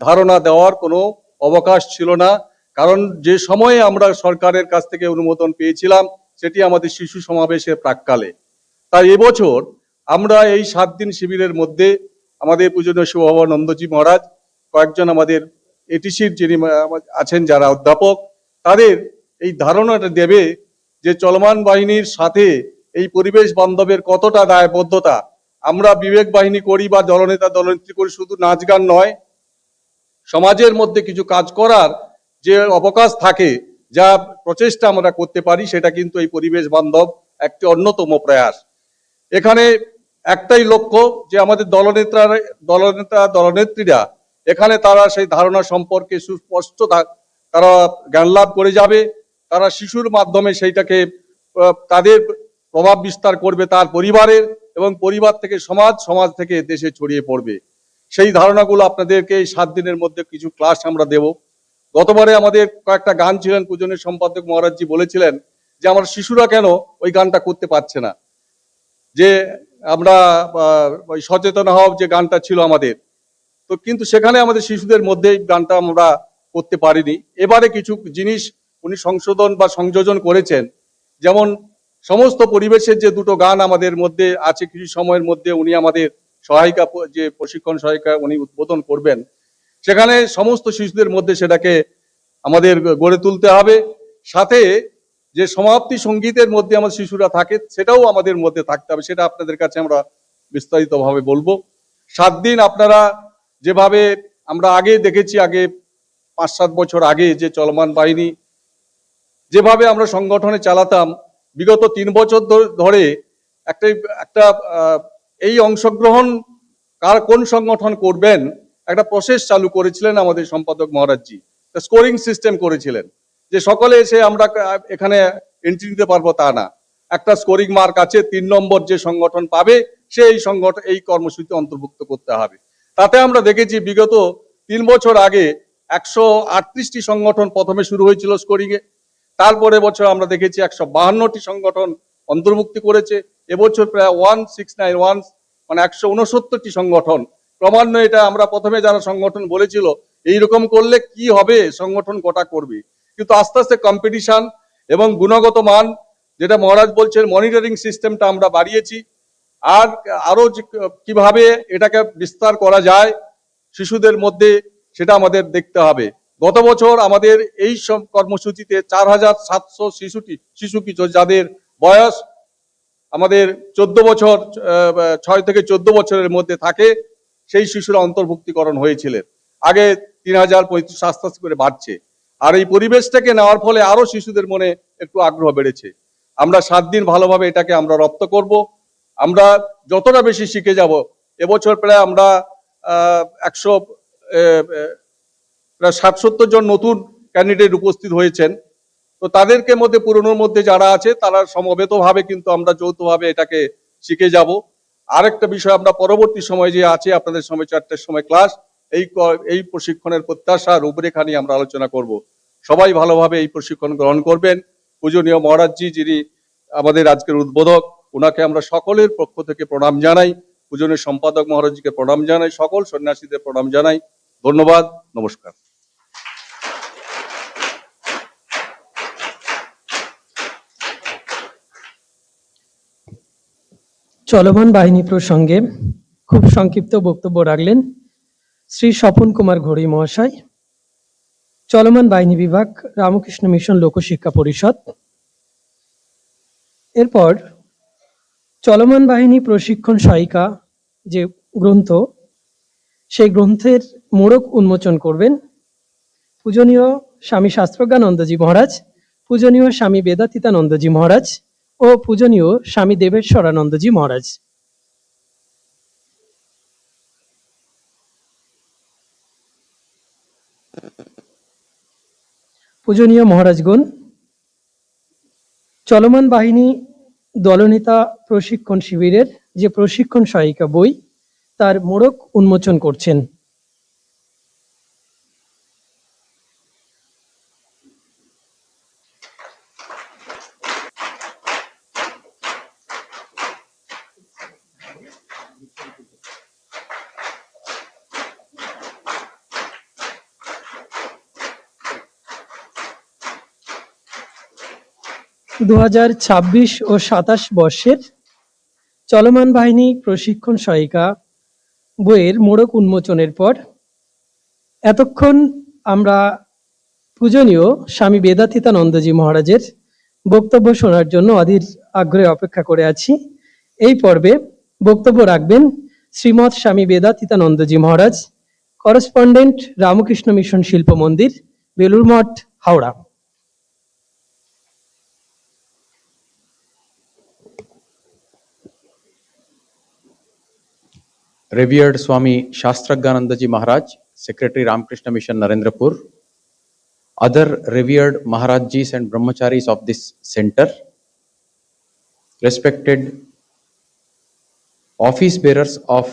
ধারণা দেওয়ার কোনো অবকাশ ছিল না, কারণ যে সময়ে আমরা সরকারের কাছ থেকে অনুমোদন পেয়েছিলাম সেটি আমাদের শিশু সমাবেশের প্রাক্কালে। তাই এবছর আমরা এই 7 দিন শিবিরের মধ্যে আমাদের পূজনীয় শিববাবানন্দজি মহারাজ, কয়েকজন আমাদের এটিসির যিনি আছেন যারা অধ্যাপক, তাদের এই ধারণাটা দেবে যে চলমান বাহিনীর সাথে এই পরিবেশ বান্ধবের কতটা দায়বদ্ধতা। আমরা বিবেক বাহিনী করি বা দলনেতা দলনেত্রী করি, শুধু নাচ গান নয়, সমাজের মধ্যে কিছু কাজ করার যে অবকাশ থাকে, যা প্রচেষ্টা আমরা করতে পারি, সেটা কিন্তু এই পরিবেশ বান্ধব একটি অন্যতম প্রয়াস। এখানে একটাই লক্ষ্য যে আমাদের দলনেতা দলনেত্রীরা এখানে তারা সেই ধারণা সম্পর্কে সুস্পষ্ট তারা জ্ঞান লাভ করে যাবে। তারা শিশুর মাধ্যমে সেইটাকে তাদের প্রভাব বিস্তার করবে তার পরিবারের, এবং পরিবার থেকে সমাজ, সমাজ থেকে দেশে ছড়িয়ে পড়বে। সেই ধারণাগুলো আপনাদেরকে এই 7 দিনের মধ্যে কিছু ক্লাস আমরা দেব। গতবারে আমাদের কয়েকটা গান ছিলেন, পূজনীয় সম্পাদক মহারাজজি বলেছিলেন যে আমার শিশুরা কেন ওই গানটা করতে পারছে না, যে আমরা ওই সচেতন হও যে গানটা ছিল আমাদের, তো কিন্তু সেখানে আমাদের শিশুদের মধ্যে এই গানটা আমরা করতে পারিনি। এবারে কিছু জিনিস উনি সংশোধন বা সংযোজন করেছেন। যেমন সমস্ত পরিবেশের যে দুটো গান আমাদের মধ্যে আছে, কিছু সময়ের মধ্যে উনি আমাদের সহায়িকা যে প্রশিক্ষণ সহায়িকা উনি উদ্বোধন করবেন, সেখানে সমস্ত শিশুদের মধ্যে সেটাকে আমাদের গড়ে তুলতে হবে। সাথে যে সমাপ্তি সঙ্গীতের মধ্যে আমার শিশুরা থাকে সেটাও আমাদের মধ্যে থাকতে হবে, সেটা আপনাদের কাছে আমরা বিস্তারিতভাবে বলবো। 7 দিন আপনারা যেভাবে আমরা আগে দেখেছি, আগে 5-7 বছর আগে যে চলমান বাহিনী যেভাবে আমরা সংগঠনে চালাতাম, বিগত 3 বছর ধরে একটা একটা এই অংশগ্রহণ কোন সংগঠন করবেন একটা প্রসেস চালু করেছিলেন আমাদের সম্পাদক মহারাজজি। স্কোরিং সিস্টেম করেছিলেন যে সকলে এসে আমরা এখানে এন্ট্রি নিতে পারবো তা না, একটা স্কোরিং মার্ক আছে, 3 নম্বর যে সংগঠন পাবে সে এই কর্মসূচিতে অন্তর্ভুক্ত করতে হবে। তাতে আমরা দেখেছি বিগত 3 বছর আগে 138টি সংগঠন প্রথমে শুরু হয়েছিল স্কোরিং এ, তারপরে বছর আমরা দেখেছি 152টি সংগঠন অন্তর্ভুক্তি করেছে, এবছর প্রায় 1691 মানে 169টি সংগঠন। ক্রমান্বয়ে এটা আমরা প্রথমে যারা সংগঠন বলেছিল এইরকম করলে কি হবে, সংগঠন গোটা করবে, কিন্তু আস্তে আস্তে কম্পিটিশন এবং গুণগত মান, যেটা মহারাজ বলছেন মনিটরিং সিস্টেমটা আমরা বাড়িয়েছি, আর আরো কিভাবে এটাকে বিস্তার করা যায় শিশুদের মধ্যে সেটা আমাদের দেখতে হবে। গত বছর আমাদের এই সব কর্মসূচিতে 4700 শিশু কিশোর যাদের বয়স আমাদের 14 বছর 6 থেকে 14 বছরের মধ্যে থাকে সেই শিশুরা অন্তর্ভুক্তিকরণ হয়েছিলেন। আগে 3035 আস্তে আস্তে করে বাড়ছে, আর এই পরিবেশটাকে নেওয়ার ফলে আরো শিশুদের মনে একটু আগ্রহ বেড়েছে। আমরা 7 দিন ভালোভাবে এটাকে আমরা রপ্ত করব, আমরা যতটা বেশি শিখে যাব। এবছর প্রায় আমরা 60-70 জন নতুন ক্যান্ডিডেট উপস্থিত হয়েছেন। তো তাদেরকে মধ্যে পুরনোর মধ্যে যারা আছে তারা সমবেতভাবে কিন্তু আমরা যৌথভাবে এটাকে শিখে যাব। আরেকটা বিষয়, আমরা পরবর্তী সময় যে আছে আপনাদের সময় 4টার সময় ক্লাস, এই প্রশিক্ষণের প্রত্যাশা রূপরেখা নিয়ে আমরা আলোচনা করব। সবাই ভালোভাবে এই প্রশিক্ষণ গ্রহণ করবেন। পূজনীয় মহারাজজি যিনি আমাদের আজকের উদ্বোধক, ওনাকে আমরা সকলের পক্ষ থেকে প্রণাম জানাই, পূজনীয় সম্পাদক মহারাজজিকে প্রণাম জানাই, সকল সন্ন্যাসীদের প্রণাম জানাই। ধন্যবাদ, নমস্কার। চলমান বাহিনী প্রসঙ্গে খুব সংক্ষিপ্ত বক্তব্য রাখলেন শ্রী স্বপন কুমার ঘড়ি মহাশয়, চলমান বাহিনী বিভাগ, রামকৃষ্ণ মিশন লোকশিক্ষা পরিষদ। এরপর চলমান বাহিনী প্রশিক্ষণ সহায়িকা যে গ্রন্থ, সেই গ্রন্থের মোড়ক উন্মোচন করবেন পূজনীয় স্বামী শাস্ত্রজ্ঞানন্দজি মহারাজ, পূজনীয় স্বামী বেদাতীতানন্দজি মহারাজ ও পূজনীয় স্বামী দেবেশ্বরানন্দজি মহারাজ। পূজনীয় মহারাজগণ, চলমান বাহিনী দলনেতা প্রশিক্ষণ শিবিরের যে প্রশিক্ষণ সহায়িকা বই, তার মোড়ক উন্মোচন করছেন। দু 2026 ও 27 বর্ষের চলমান বাহিনী প্রশিক্ষণ সহায়িকা বইয়ের মোড়ক উন্মোচনের পর এতক্ষণ আমরা পূজনীয় স্বামী বেদাতীতানন্দজি মহারাজের বক্তব্য শোনার জন্য অধীর আগ্রহে অপেক্ষা করে আছি। এই পর্বে বক্তব্য রাখবেন শ্রীমৎ স্বামী বেদাতীতানন্দজি মহারাজ, করেসপন্ডেন্ট, রামকৃষ্ণ মিশন শিল্প মন্দির, Belur Math, Howrah. Revered Swami Shastragyanandaji Maharaj, Secretary Ramakrishna Mission Narendrapur, other revered Maharajjis and Brahmacharis of this center, respected office bearers of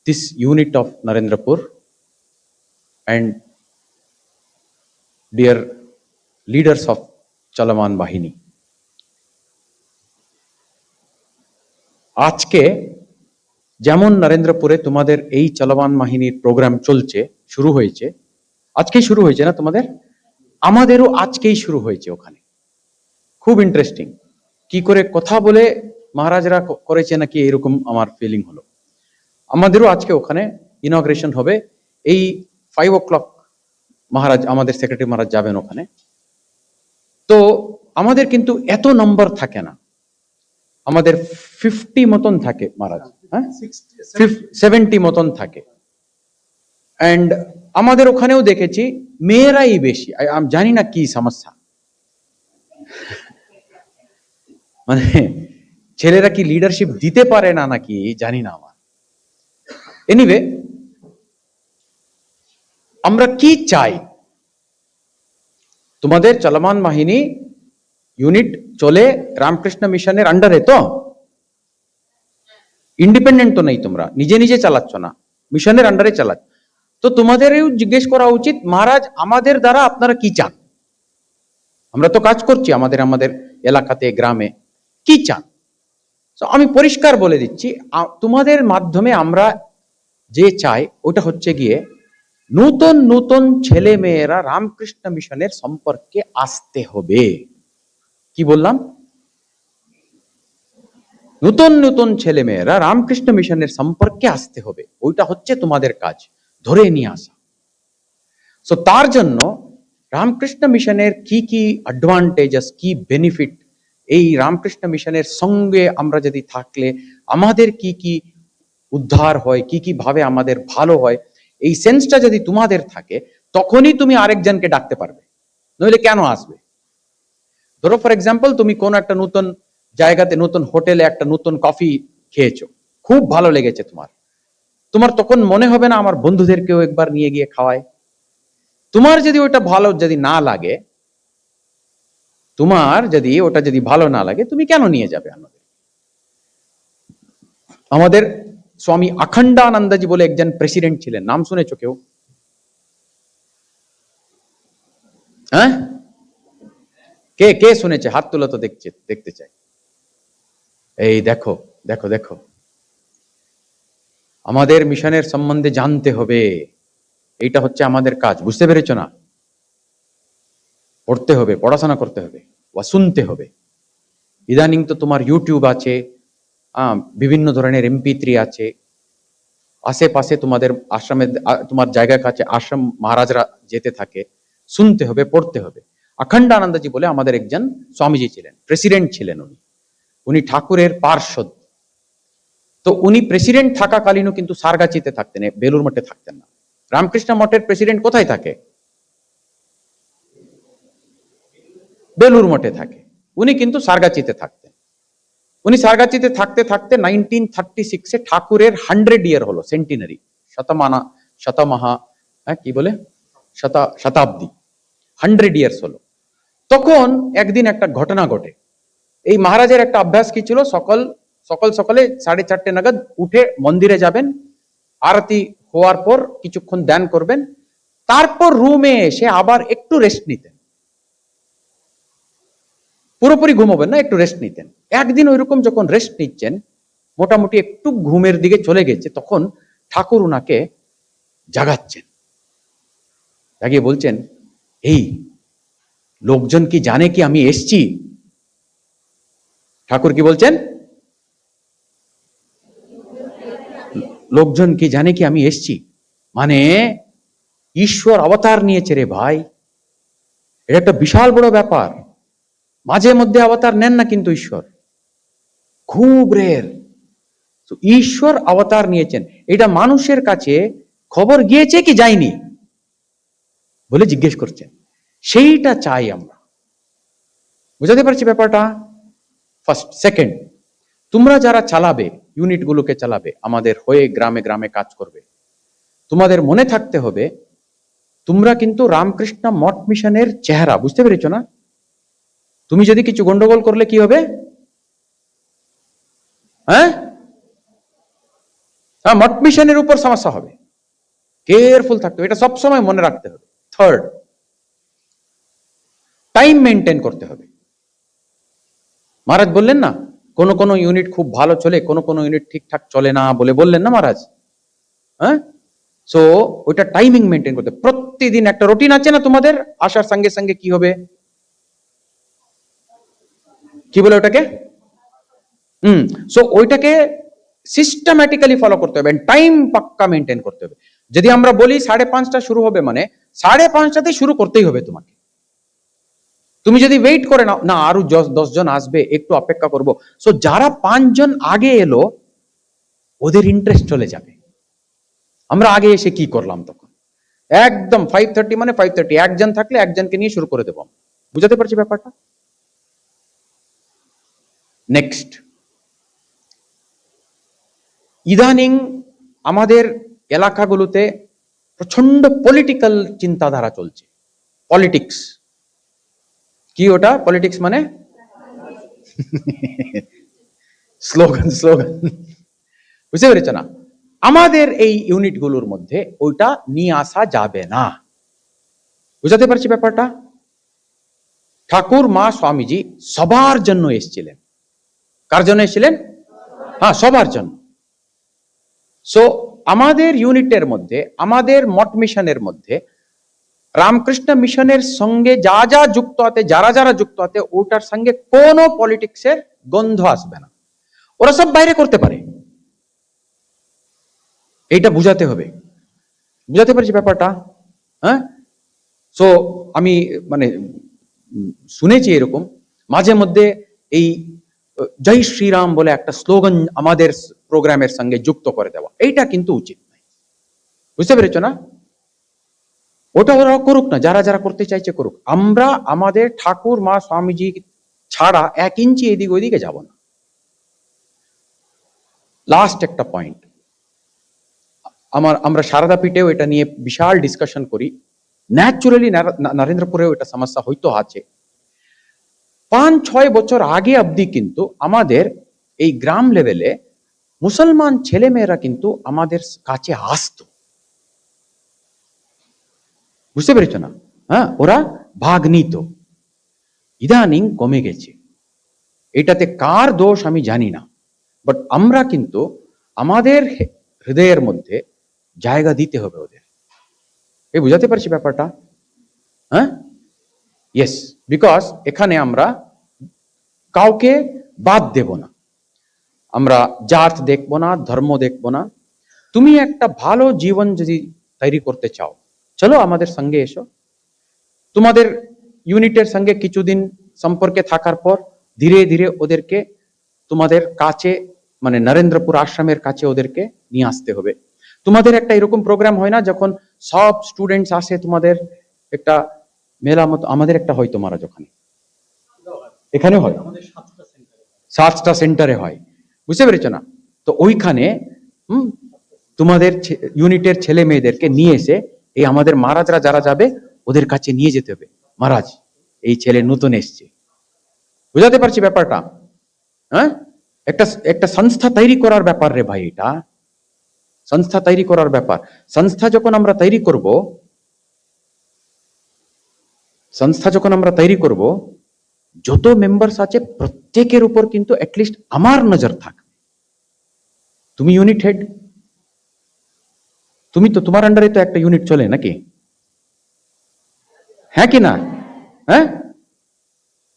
this unit of Narendrapur, and dear leaders of Chalaman Bahini. আজকে যেমন নরেন্দ্রপুরে তোমাদের এই চলমান বাহিনীর programme চলছে, শুরু হয়েছে, আজকেই শুরু হয়েছে না তোমাদের? আমাদেরও আজকেই শুরু হয়েছে ওখানে। খুব ইন্টারেস্টিং, কি করে কথা বলে মহারাজরা করেছে নাকি এরকম আমার ফিলিং হলো। আমাদেরও আজকে ওখানে ইনগ্রেশন হবে। এই 5 o'clock মহারাজ, আমাদের সেক্রেটারি মহারাজ যাবেন ওখানে। তো আমাদের কিন্তু এত নম্বর থাকে না, আমাদের 50 মতন থাকে মহারাজ, হ্যাঁ 70 মতন থাকে। অ্যান্ড আমাদের ওখানেও দেখেছি মেয়েরাই বেশি। আমি জানি না কি সমস্যা, মানে ছেলেরা কি লিডারশিপ দিতে পারে না নাকি জানি না আমার। এনিওয়ে, আমরা কি চাই? তোমাদের চলমান বাহিনী ইউনিট চলে রামকৃষ্ণ মিশনের আন্ডারে, তো ইন্ডিপেন্ডেন্ট তো নেই, তোমরা নিজে নিজে চালাচ্ছ না, মিশনের আন্ডারে চালাচ্ছ। তো তোমাদেরও জিজ্ঞেস করা উচিত, মহারাজ আমাদের দ্বারা আপনারা কি চান? আমরা তো কাজ করছি আমাদের আমাদের এলাকাতে, গ্রামে, কি চান? তো আমি পরিষ্কার বলে দিচ্ছি, তোমাদের মাধ্যমে আমরা যে চাই ওটা হচ্ছে গিয়ে নতুন নতুন ছেলে মেয়েরা রামকৃষ্ণ মিশনের সম্পর্কে আসতে হবে। কি বললাম? নতুন নতুন ছেলে মেয়েরা রামকৃষ্ণ মিশনের সম্পর্কে আসতে হবে, ওইটা হচ্ছে তোমাদের কাজ, ধরে নিয়ে আসা। সো তার জন্য রামকৃষ্ণ মিশনের কি কি অ্যাডভান্টেজেস, কি বেনিফিট, এই রামকৃষ্ণ মিশনের সঙ্গে আমরা যদি থাকলে আমাদের কি কি উদ্ধার হয়, কি কি ভাবে আমাদের ভালো হয়, এই সেন্সটা যদি তোমাদের থাকে তখনই তুমি আরেকজনকে ডাকতে পারবে, নইলে কেন আসবে? ধরো ফর এক্সাম্পল, তুমি কোন একটা নতুন জায়গাতে, নতুন হোটেলে একটা নতুন কফি খেয়েছো, খুব ভালো লেগেছে তোমার, তোমার তখন মনে হবে না আমার বন্ধুদেরকেও একবার নিয়ে গিয়ে খাওয়ায়? তোমার যদি ওটা ভালো যদি না লাগে, তোমার যদি ওটা যদি ভালো না লাগে, তুমি কেন নিয়ে যাবে আমাদের? আমাদের স্বামী অখণ্ডানন্দজি বলে একজন প্রেসিডেন্ট ছিলেন, নাম শুনেছো কেউ? হ্যাঁ, কে কে শুনেছে? হাত তুলো তো, দেখতে চাই। এই দেখো দেখো দেখো, আমাদের মিশনের সম্বন্ধে জানতে হবে, এইটা হচ্ছে আমাদের কাজ, বুঝতে পেরেছো না? পড়তে হবে, পড়াশোনা করতে হবে, বা শুনতে হবে। ইদানিং তো তোমার ইউটিউব আছে, বিভিন্ন ধরনের MP3 আছে, আশেপাশে তোমাদের আশ্রমে, তোমার জায়গার কাছে আশ্রম মহারাজরা যেতে থাকে, শুনতে হবে, পড়তে হবে। অখণ্ডানন্দজি বলে আমাদের একজন স্বামীজি ছিলেন, প্রেসিডেন্ট ছিলেন উনি, উনি ঠাকুরের পার্ষদ। তো উনি প্রেসিডেন্ট থাকাকালীনও কিন্তু সারগাছিতে থাকতেন, বেলুর মঠে থাকতেন না। রামকৃষ্ণ মঠের প্রেসিডেন্ট কোথায় থাকে? বেলুর মঠে থাকে। উনি কিন্তু সারগাছিতে থাকতেন। উনি সারগাছিতে থাকতে থাকতে 1936-এ ঠাকুরের 100 ইয়ার হলো, সেন্টিনারি, শতমাহা, কি বলে, শতাব্দী, 100 ইয়ার্স হলো। তখন একদিন একটা ঘটনা ঘটে। এই মহারাজের একটা অভ্যাস কি ছিল, সকালে 4:30 নাগাদ উঠে মন্দিরে যাবেন, আরতি হওয়ার পর কিছুক্ষণ ধ্যান করবেন, তারপর রুমে এসে আবার একটু রেস্ট নিতেন। পুরোপুরি ঘুমাবেন না, একটু রেস্ট নিতেন। একদিন ওইরকম যখন রেস্ট নিচ্ছেন, মোটামুটি একটু ঘুমের দিকে চলে গেছে, তখন ঠাকুর উনাকে জাগাচ্ছেন, জাগিয়ে বলছেন, এই লোকজন কি জানে কি আমি এসছি? ঠাকুর কি বলছেন? লোকজন কি জানে কি আমি এসছি? মানে ঈশ্বর অবতার নিয়েছে রে ভাই, এটা একটা বিশাল বড় ব্যাপার। মাঝে মধ্যে অবতার নেন না কিন্তু ঈশ্বর, খুব রেয়ার। ঈশ্বর অবতার নিয়েছেন, এটা মানুষের কাছে খবর গিয়েছে কি যায়নি বলে জিজ্ঞেস করছেন। সেইটা চাই আমরা, বুঝাতে পারছি ব্যাপারটা? ফার্স্ট। সেকেন্ড, তোমরা যারা চালাবে, ইউনিট গুলোকে চালাবে, আমাদের হয়ে গ্রামে গ্রামে কাজ করবে, তোমাদের মনে থাকতে হবে তোমরা কিন্তু রামকৃষ্ণ মঠ মিশনের চেহারা, বুঝতে পেরেছো না? তুমি যদি কিছু গন্ডগোল করলে কি হবে? হ্যাঁ, মঠ মিশনের উপর সমস্যা হবে, কেয়ারফুল থাকতে হবে, এটা সবসময় মনে রাখতে হবে। থার্ড, টাইম মেনটেন করতে হবে। মহারাজ বললেন না, কোন কোন ইউনিট খুব ভালো চলে, কোন কোন ইউনিট ঠিকঠাক চলে না বলে বললেন না মহারাজ? হ্যাঁ, সো ওইটা টাইমিং মেনটেন করতে, প্রতিদিন একটা রুটিন আছে না তোমাদের, আসার সঙ্গে সঙ্গে কি হবে, কি বলে ওটাকে, সো ওইটাকে সিস্টেম্যাটিক্যালি ফলো করতে হবে, টাইম পাক্কা মেনটেন করতে হবে। যদি আমরা বলি 5:30 শুরু হবে, মানে 5:30 শুরু করতেই হবে তোমাকে। তুমি যদি ওয়েট করে নাও, না আরো 10 জন আসবে, একটু অপেক্ষা করব, সো যারা 5 জন আগে এলো ওদের ইন্টারেস্ট চলে যাবে। আমরা আগে এসে কি করলাম তখন, একদম 5:30 মানে 5:30, একজন থাকলে একজনকে নিয়ে শুরু করে দেবো। বুঝাতে পারছি ব্যাপারটা? নেক্সট, ইদানিং আমাদের এলাকাগুলোতে প্রচন্ড পলিটিক্যাল চিন্তাধারা চলছে। পলিটিক্স কি, ওটা পলিটিক্স মানে স্লোগান স্লোগান, বুঝতে পেরেছ না? আমাদের এই ইউনিটগুলোর মধ্যে ওইটা নিয়ে আসা যাবে না। বুঝাতে পারছি ব্যাপারটা? ঠাকুর মা স্বামীজি সবার জন্য এসেছিলেন। কার জন্য এসেছিলেন? হ্যাঁ, সবার জন্য। সো আমাদের ইউনিটের মধ্যে, আমাদের মঠ মিশনের মধ্যে রামকৃষ্ণ মিশনের সঙ্গে যা যা যুক্ত আছে, যারা যারা যুক্ত আছে, ওটার সঙ্গে কোনো পলিটিক্সের গন্ধ আসবে না। ওরা সব বাইরে করতে পারে, এইটা বুঝাতে হবে। বুঝাতে পারছি ব্যাপারটা? হ্যাঁ। সো আমি মানে শুনেছি এরকম মাঝে মধ্যে এই জয় শ্রীরাম বলে একটা স্লোগান আমাদের প্রোগ্রামের সঙ্গে যুক্ত করে দেওয়া, এইটা কিন্তু উচিত নয়। বুঝতে পেরেছ না? ওটা ওরা করুক না, যারা যারা করতে চাইছে করুক। আমরা আমাদের ঠাকুর মা স্বামীজি ছাড়া 1 ইঞ্চি এদিক ওইদিকে যাব না। লাস্ট একটা পয়েন্ট, আমরা সারদা পীঠেও এটা নিয়ে বিশাল ডিসকাশন করি। ন্যাচুরালি নরেন্দ্রপুরেও এটা সমস্যা হয়তো আছে। 5-6 বছর আগে অবধি কিন্তু আমাদের এই গ্রাম লেভেলে মুসলমান ছেলেমেয়েরা কিন্তু আমাদের কাছে আসতো। বুঝতে পেরেছ না? হ্যাঁ, ওরা ভাগ নিত। ইদানিং কমে গেছে। এটাতে কার দোষ আমি জানি না, বাট আমরা কিন্তু আমাদের হৃদয়ের মধ্যে জায়গা দিতে হবে ওদের। এই বুঝাতে পারছি ব্যাপারটা? হ্যাঁ, ইয়েস, বিকজ এখানে আমরা কাউকে বাদ দেব না, আমরা জাত দেখবো না, ধর্ম দেখবো না। তুমি একটা ভালো জীবন যদি তৈরি করতে চাও, চলো আমাদের সঙ্গে এসো। তোমাদের ইউনিটের সঙ্গে কিছুদিন সম্পর্কে থাকার পর ধীরে ধীরে ওদেরকে তোমাদের কাছে, মানে নরেন্দ্রপুর আশ্রমের কাছে ওদেরকে নিয়ে আসতে হবে। তোমাদের একটা এরকম প্রোগ্রাম হয় না, যখন সব স্টুডেন্টস আসে, তোমাদের একটা মেলা মতো, আমাদের একটা হয় তোমার যখন এখানে হয়, 7টা সেন্টারে হয়। বুঝতে পেরেছ না? তো ওইখানে তোমাদের ইউনিটের ছেলে মেয়েদেরকে নিয়ে এসে এই আমাদের মহারাজরা যারা যাবে ওদের কাছে নিয়ে যেতে হবে। মহারাজ, এই ছেলে নতুন এসছে। বুঝাতে পারছি ব্যাপারটা? হ্যাঁ, একটা সংস্থা তৈরি করার ব্যাপার রে ভাই, এটা সংস্থা তৈরি করার ব্যাপার। সংস্থা যখন আমরা তৈরি করব, যত মেম্বার্স আছে প্রত্যেকের উপর কিন্তু অ্যাটলিস্ট আমার নজর থাকবে। তুমি ইউনিট হেড, তুমি তো, তোমার আন্ডারে তো একটা ইউনিট চলে নাকি? হ্যাঁ কি না? হ্যাঁ,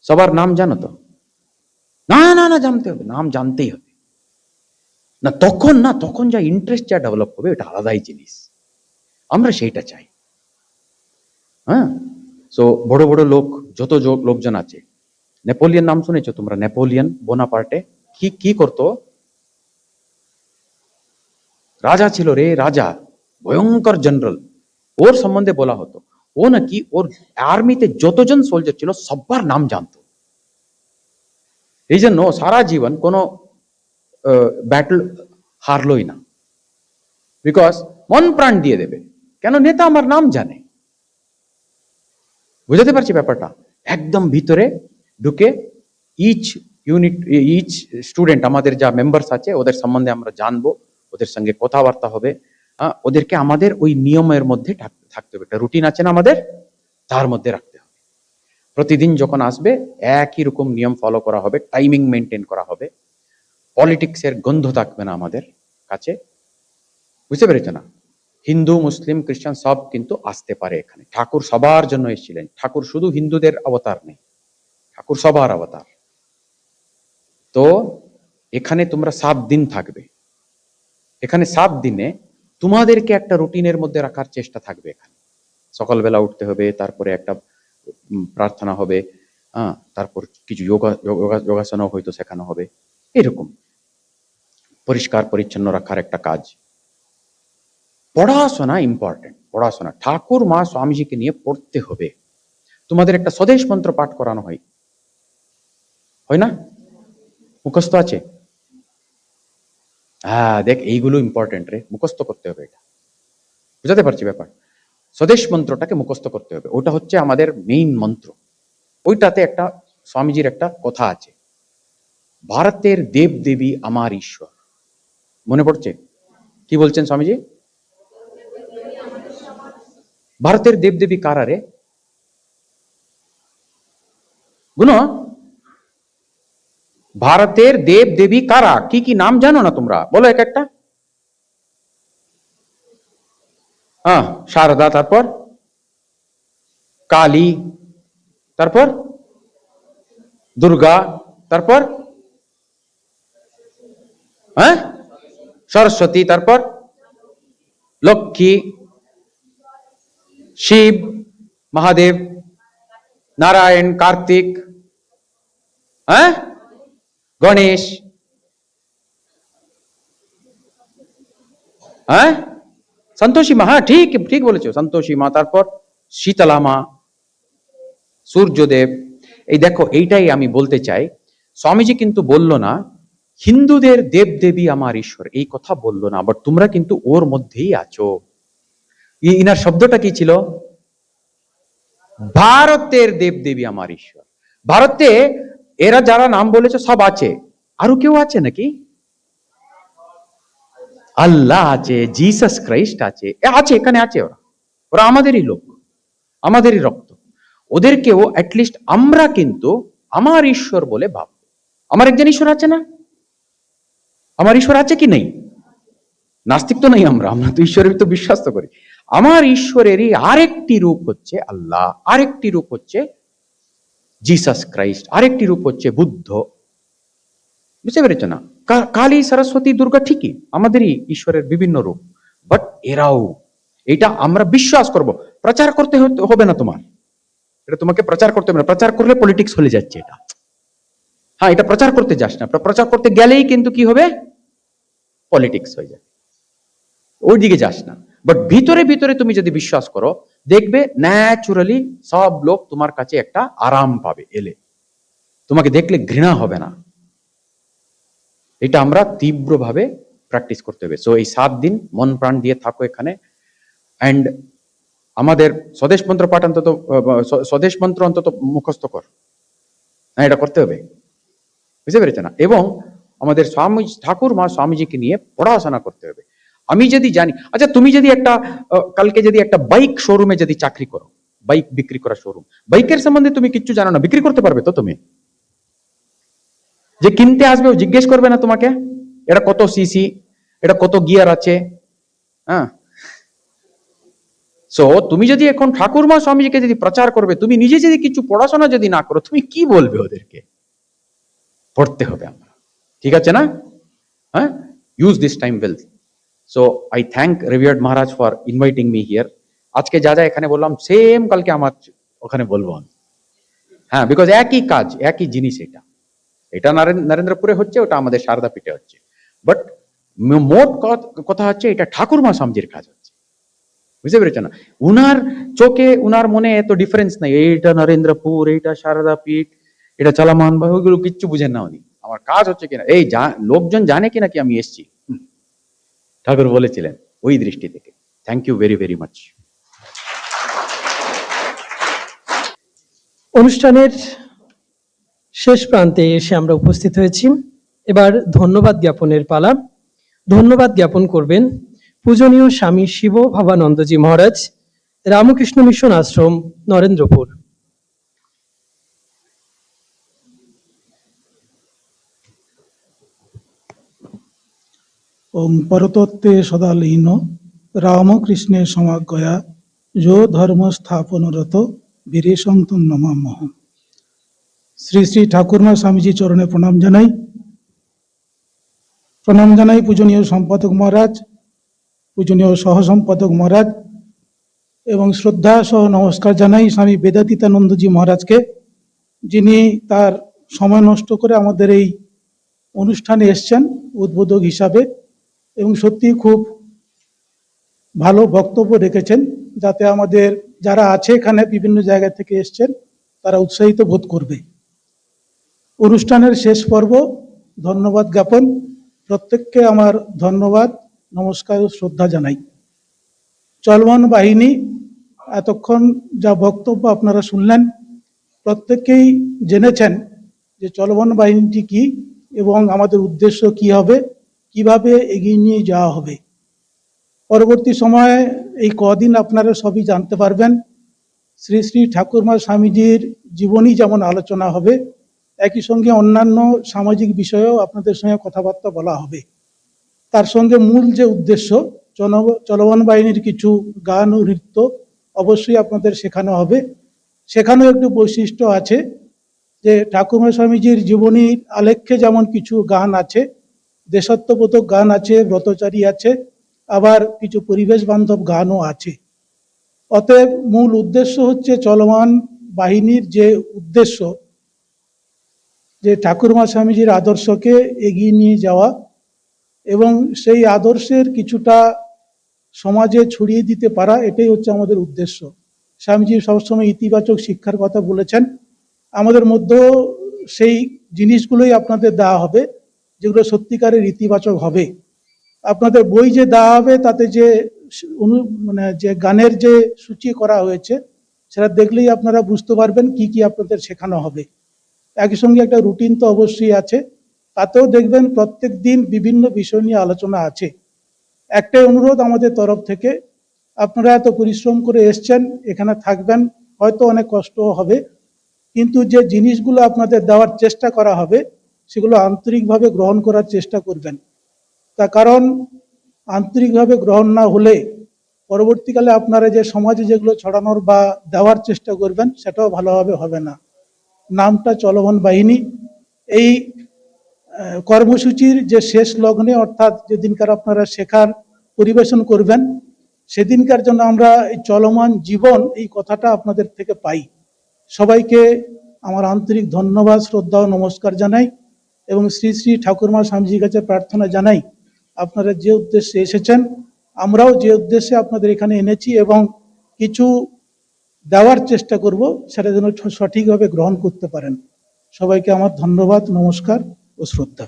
সবার নাম জানো তো? না না না, জানতে হবে, নাম জানতেই হবে। না তখন যা ইন্টারেস্ট যা ডেভেলপ হবে, এটা আলাদাই জিনিস। আমরা সেইটা চাই। হ্যাঁ, সো বড় বড় লোক, যত লোকজন আছে, নেপোলিয়ন নাম শুনেছো তোমরা? নেপোলিয়ন বোনাপার্টে কি করতো? রাজা ছিল রে, রাজা, ভয়ঙ্কর জেনারেল। ওর সম্বন্ধে বলা হতো, ও নাকি ওর আর্মিতে যতজন সোলজার ছিল সবার নাম জানতো। এই জন্য সারা জীবন কোনো ব্যাটল হারলই না, বিকজ মন প্রাণ দিয়ে দেবে। কেন? নেতা আমার নাম জানে। বুঝতে পারছি ব্যাপারটা? একদম ভিতরে ঢুকে ইচ ইউনিট, ইচ স্টুডেন্ট, আমাদের যা মেম্বার্স আছে ওদের সম্বন্ধে আমরা জানবো, ওদের সঙ্গে কথাবার্তা হবে। ওদেরকে আমাদের ওই নিয়মের মধ্যে থাকতে হবে। একটা রুটিন আছে না আমাদের, তার মধ্যে রাখতে হবে। প্রতিদিন যখন আসবে একই রকম নিয়ম ফলো করা হবে, টাইমিং মেনটেন করা হবে, পলিটিক্সের গন্ধ থাকবে না আমাদের কাছে। বুঝতে পেরেছ না? হিন্দু মুসলিম খ্রিস্টান সব কিন্তু আসতে পারে এখানে। ঠাকুর সবার জন্য এসেছিলেন, ঠাকুর শুধু হিন্দুদের অবতার নেই, ঠাকুর সবার অবতার। তো এখানে তোমরা 7 দিন থাকবে। এখানে 7 দিনে তোমাদেরকে একটা রুটিনের মধ্যে রাখার চেষ্টা থাকবে। এখানে সকালবেলা উঠতে হবে, তারপরে একটা প্রার্থনা হবে, তারপর কিছু যোগাসনও হয়তো শেখানো হবে। এরকম পরিষ্কার পরিচ্ছন্ন রাখার একটা কাজ। পড়াশোনা ইম্পর্টেন্ট, পড়াশোনা ঠাকুর মা স্বামীজিকে নিয়ে পড়তে হবে। তোমাদের একটা স্বদেশ মন্ত্র পাঠ করানো হয়, হয় না? মুখস্থ আছে? দেখ, এইগুলো ইম্পর্টেন্ট রে, মুখস্থ করতে হবে। এটা বুঝাতে পারছি ব্যাপার? স্বদেশ মন্ত্রটাকে মুখস্থ করতে হবে, ওটা হচ্ছে আমাদের মেইন মন্ত্র। ওইটাতে একটা স্বামীজির একটা কথা আছে, ভারতের দেব দেবী আমার ঈশ্বর। মনে পড়ছে কি বলছেন স্বামীজি? ভারতের দেব দেবী কারা রে? গুনো, ভারতের দেব দেবী কারা? কি কি নাম জানো না তোমরা? বলো এক একটা। শারদা, তারপর কালী, তারপর দুর্গা, তারপর সরস্বতী, তারপর লক্ষ্মী, শিব, মহাদেব, নারায়ণ, কার্তিক, গণেশ, সন্তোষী মা। ঠিক ঠিক বলেছো, সন্তোষী মা, তারপর শীতলা মা, সূর্যদেব। এই দেখো, এইটাই আমি বলতে চাই, স্বামীজি কিন্তু বললো না হিন্দুদের দেব দেবী আমার ঈশ্বর, এই কথা বললো না, বাট তোমরা কিন্তু ওর মধ্যেই আছো। ইনার শব্দটা কি ছিল? ভারতের দেব দেবী আমার ঈশ্বর। ভারতে এরা যারা নাম বলেছে সব আছে, আরো কেউ আছে নাকি? আল্লাহ আছে, জিসাস ক্রাইস্ট আছে, আছে এখানে আছে। ওরা ওরা আমাদেরই লোক, আমাদেরই রক্ত। ওদেরকেও অ্যাটলিস্ট আমরা কিন্তু আমার ঈশ্বর বলে ভাববো। আমার একজন ঈশ্বর আছে না? আমার ঈশ্বর আছে কি নেই? নাস্তিক তো নেই আমরা, আমরা তো ঈশ্বরের তো বিশ্বাস তো করি। আমার ঈশ্বরেরই আরেকটি রূপ হচ্ছে আল্লাহ, আরেকটি রূপ হচ্ছে জিসাস ক্রাইস্ট, আরেকটি রূপ হচ্ছে বুদ্ধ। বুঝতে পেরেছ না? কালী, সরস্বতী, দুর্গা ঠিকই আমাদেরই ঈশ্বরের বিভিন্ন রূপ, বাট এরাও, এটা আমরা বিশ্বাস করব। প্রচার করতে হবে না তোমার, এটা তোমাকে প্রচার করতে হবে না। প্রচার করলে পলিটিক্স হয়ে যাচ্ছে এটা। এটা প্রচার করতে যাস না, প্রচার করতে গেলেই কিন্তু কি হবে? পলিটিক্স হয়ে যাবে, ওই দিকে যাস না। বাট ভিতরে ভিতরে তুমি যদি বিশ্বাস করো, দেখবে ন্যাচুরালি সব লোক তোমার কাছে একটা আরাম পাবে, এলে তোমাকে দেখলে ঘৃণা হবে না। এটা আমরা তীব্রভাবে প্র্যাকটিস করতে হবে। সো এই 7 দিন মন প্রাণ দিয়ে থাকো এখানে। অ্যান্ড আমাদের স্বদেশ মন্ত্র পাঠ অন্তত, স্বদেশ মন্ত্র অন্তত মুখস্থ কর, এটা করতে হবে। বুঝতে পেরেছে না? এবং আমাদের স্বামী ঠাকুর মা স্বামীজিকে নিয়ে পড়াশোনা করতে হবে। আমি যদি জানি, আচ্ছা তুমি যদি একটা কালকে যদি একটা বাইক শোরুমে যদি চাকরি করো, বাইক বিক্রি করা শোরুম, বাইকের সম্বন্ধে তুমি কিচ্ছু জানো না, বিক্রি করতে পারবে তো? তুমি যে কিনতে আসবে ও জিজ্ঞেস করবে না তোমাকে এটা কত সিসি, এটা কত গিয়ার আছে? সো তুমি যদি এখন ঠাকুরমা স্বামীজিকে যদি প্রচার করবে, তুমি নিজে যদি কিছু পড়াশোনা যদি না করো, তুমি কি বলবে ওদেরকে? পড়তে হবে আমরা, ঠিক আছে না? Use this time well. So I thank revered Maharaj for inviting me here. আজকে যা যা এখানে বললাম সেম কালকে আমার ওখানে বলবো আমি। বিকজ একই কাজ, একই জিনিস। এটা এটা নরেন্দ্রপুরে হচ্ছে, ওটা আমাদের সারদা পীঠে হচ্ছে, বাট মোট কথা হচ্ছে এটা ঠাকুরমা স্বামীজির কাজ হচ্ছে। বুঝতে পেরেছ না? উনার চোখে উনার মনে এত ডিফারেন্স নাই, এইটা নরেন্দ্রপুর, এইটা সারদা পীঠ, এটা চলমান, ওইগুলো কিচ্ছু বুঝেন না উনি। আমার কাজ হচ্ছে কিনা, এই লোকজন জানে কিনা কি আমি এসছি, ঠাকুর বলেছিলেন, ওই দৃষ্টি থেকে। Thank you very very much. অনুষ্ঠানের শেষ প্রান্তে এসে আমরা উপস্থিত হয়েছি। এবার ধন্যবাদ জ্ঞাপনের পালা। ধন্যবাদ জ্ঞাপন করবেন পূজনীয় স্বামী শিব ভাবানন্দজি মহারাজ, রামকৃষ্ণ মিশন আশ্রম, নরেন্দ্রপুর। ওম পরতত্ত্বে সদা লীন রামকৃষ্ণের সমাজ্ঞয়া যো ধর্ম স্থাপনরত বীরে সন্তম নমামহ। শ্রী শ্রী ঠাকুরমা স্বামীজি চরণে প্রণাম জানাই পূজনীয় সম্পাদক মহারাজ, পূজনীয় সহ সম্পাদক মহারাজ, এবং শ্রদ্ধা সহ নমস্কার জানাই স্বামী বেদাতীতানন্দজি মহারাজকে, যিনি তার সময় নষ্ট করে আমাদের এই অনুষ্ঠানে এসছেন উদ্বোধক হিসাবে, এবং সত্যি খুব ভালো বক্তব্য রেখেছেন, যাতে আমাদের যারা আছে এখানে বিভিন্ন জায়গা থেকে এসছেন তারা উৎসাহিত বোধ করবে। অনুষ্ঠানের শেষ পর্ব ধন্যবাদ জ্ঞাপন। প্রত্যেককে আমার ধন্যবাদ, নমস্কার ও শ্রদ্ধা জানাই। চলমান বাহিনী, এতক্ষণ যা বক্তব্য আপনারা শুনলেন, প্রত্যেকেই জেনেছেন যে চলমান বাহিনীটি কি এবং আমাদের উদ্দেশ্য কি হবে, কিভাবে এগিয়ে নিয়ে যাওয়া হবে। পরবর্তী সময়ে এই কদিন আপনারা সবই জানতে পারবেন। শ্রী শ্রী ঠাকুরমা স্বামীজির জীবনী যেমন আলোচনা হবে, একই সঙ্গে অন্যান্য সামাজিক বিষয়েও আপনাদের সঙ্গে কথাবার্তা বলা হবে। তার সঙ্গে মূল যে উদ্দেশ্য, চলমান বাহিনীর কিছু গান ও নৃত্য অবশ্যই আপনাদের শেখানো হবে। সেখানেও একটু বৈশিষ্ট্য আছে যে ঠাকুরমা স্বামীজির জীবনীর আলেখ্যে যেমন কিছু গান আছে, দেশাত্মবোধক গান আছে, ব্রতচারী আছে, আবার কিছু পরিবেশ বান্ধব গানও আছে। অতএব মূল উদ্দেশ্য হচ্ছে চলমান বাহিনীর যে উদ্দেশ্য, যে ঠাকুরমা স্বামীজির আদর্শকে এগিয়ে নিয়ে যাওয়া এবং সেই আদর্শের কিছুটা সমাজে ছড়িয়ে দিতে পারা, এটাই হচ্ছে আমাদের উদ্দেশ্য। স্বামীজি সবসময় ইতিবাচক শিক্ষার কথা বলেছেন। আমাদের মধ্যেও সেই জিনিসগুলোই আপনাদের দেওয়া হবে যেগুলো সত্যিকারের ইতিবাচক হবে। আপনাদের বই যে দেওয়া হবে তাতে যে যে গানের যে সূচি করা হয়েছে, সেটা দেখলেই আপনারা বুঝতে পারবেন কি কি আপনাদের শেখানো হবে। একই সঙ্গে একটা রুটিন তো অবশ্যই আছে, তাতেও দেখবেন প্রত্যেক দিন বিভিন্ন বিষয় নিয়ে আলোচনা আছে। একটাই অনুরোধ আমাদের তরফ থেকে, আপনারা এত পরিশ্রম করে এসছেন, এখানে থাকবেন, হয়তো অনেক কষ্টও হবে, কিন্তু যে জিনিসগুলো আপনাদের দেওয়ার চেষ্টা করা হবে সেগুলো আন্তরিকভাবে গ্রহণ করার চেষ্টা করবেন। তার কারণ আন্তরিকভাবে গ্রহণ না হলে পরবর্তীকালে আপনারা যে সমাজে যেগুলো ছড়ানোর বা দেওয়ার চেষ্টা করবেন সেটাও ভালোভাবে হবে না। নামটা চলমান বাহিনী। এই কর্মসূচির যে শেষ লগ্নে, অর্থাৎ যেদিনকার আপনারা শেখার পরিবেশন করবেন, সেদিনকার জন্য আমরা এই চলমান জীবন এই কথাটা আপনাদের থেকে পাই। সবাইকে আমার আন্তরিক ধন্যবাদ, শ্রদ্ধা ও নমস্কার জানাই, এবং শ্রী শ্রী ঠাকুরমা স্বামীজির কাছে প্রার্থনা জানাই আপনারা যে উদ্দেশ্যে এসেছেন, আমরাও যে উদ্দেশ্যে আপনাদের এখানে এনেছি এবং কিছু দেওয়ার চেষ্টা করব, সেটা যেন সঠিকভাবে গ্রহণ করতে পারেন। সবাইকে আমার ধন্যবাদ, নমস্কার ও শ্রদ্ধা।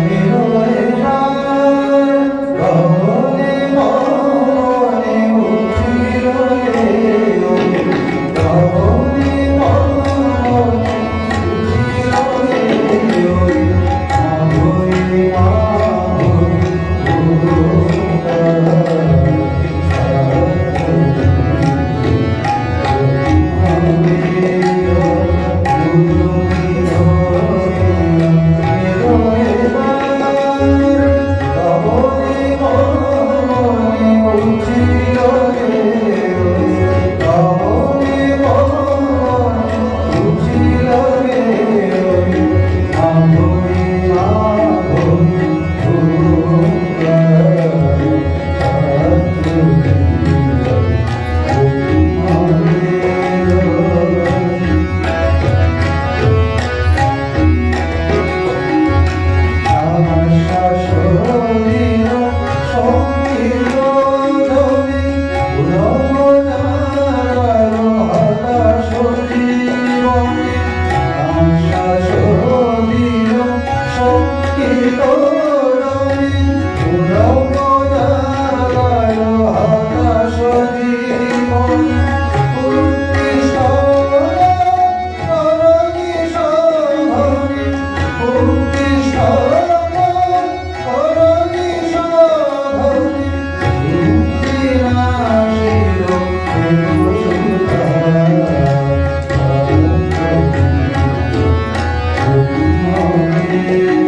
Amen. Amen.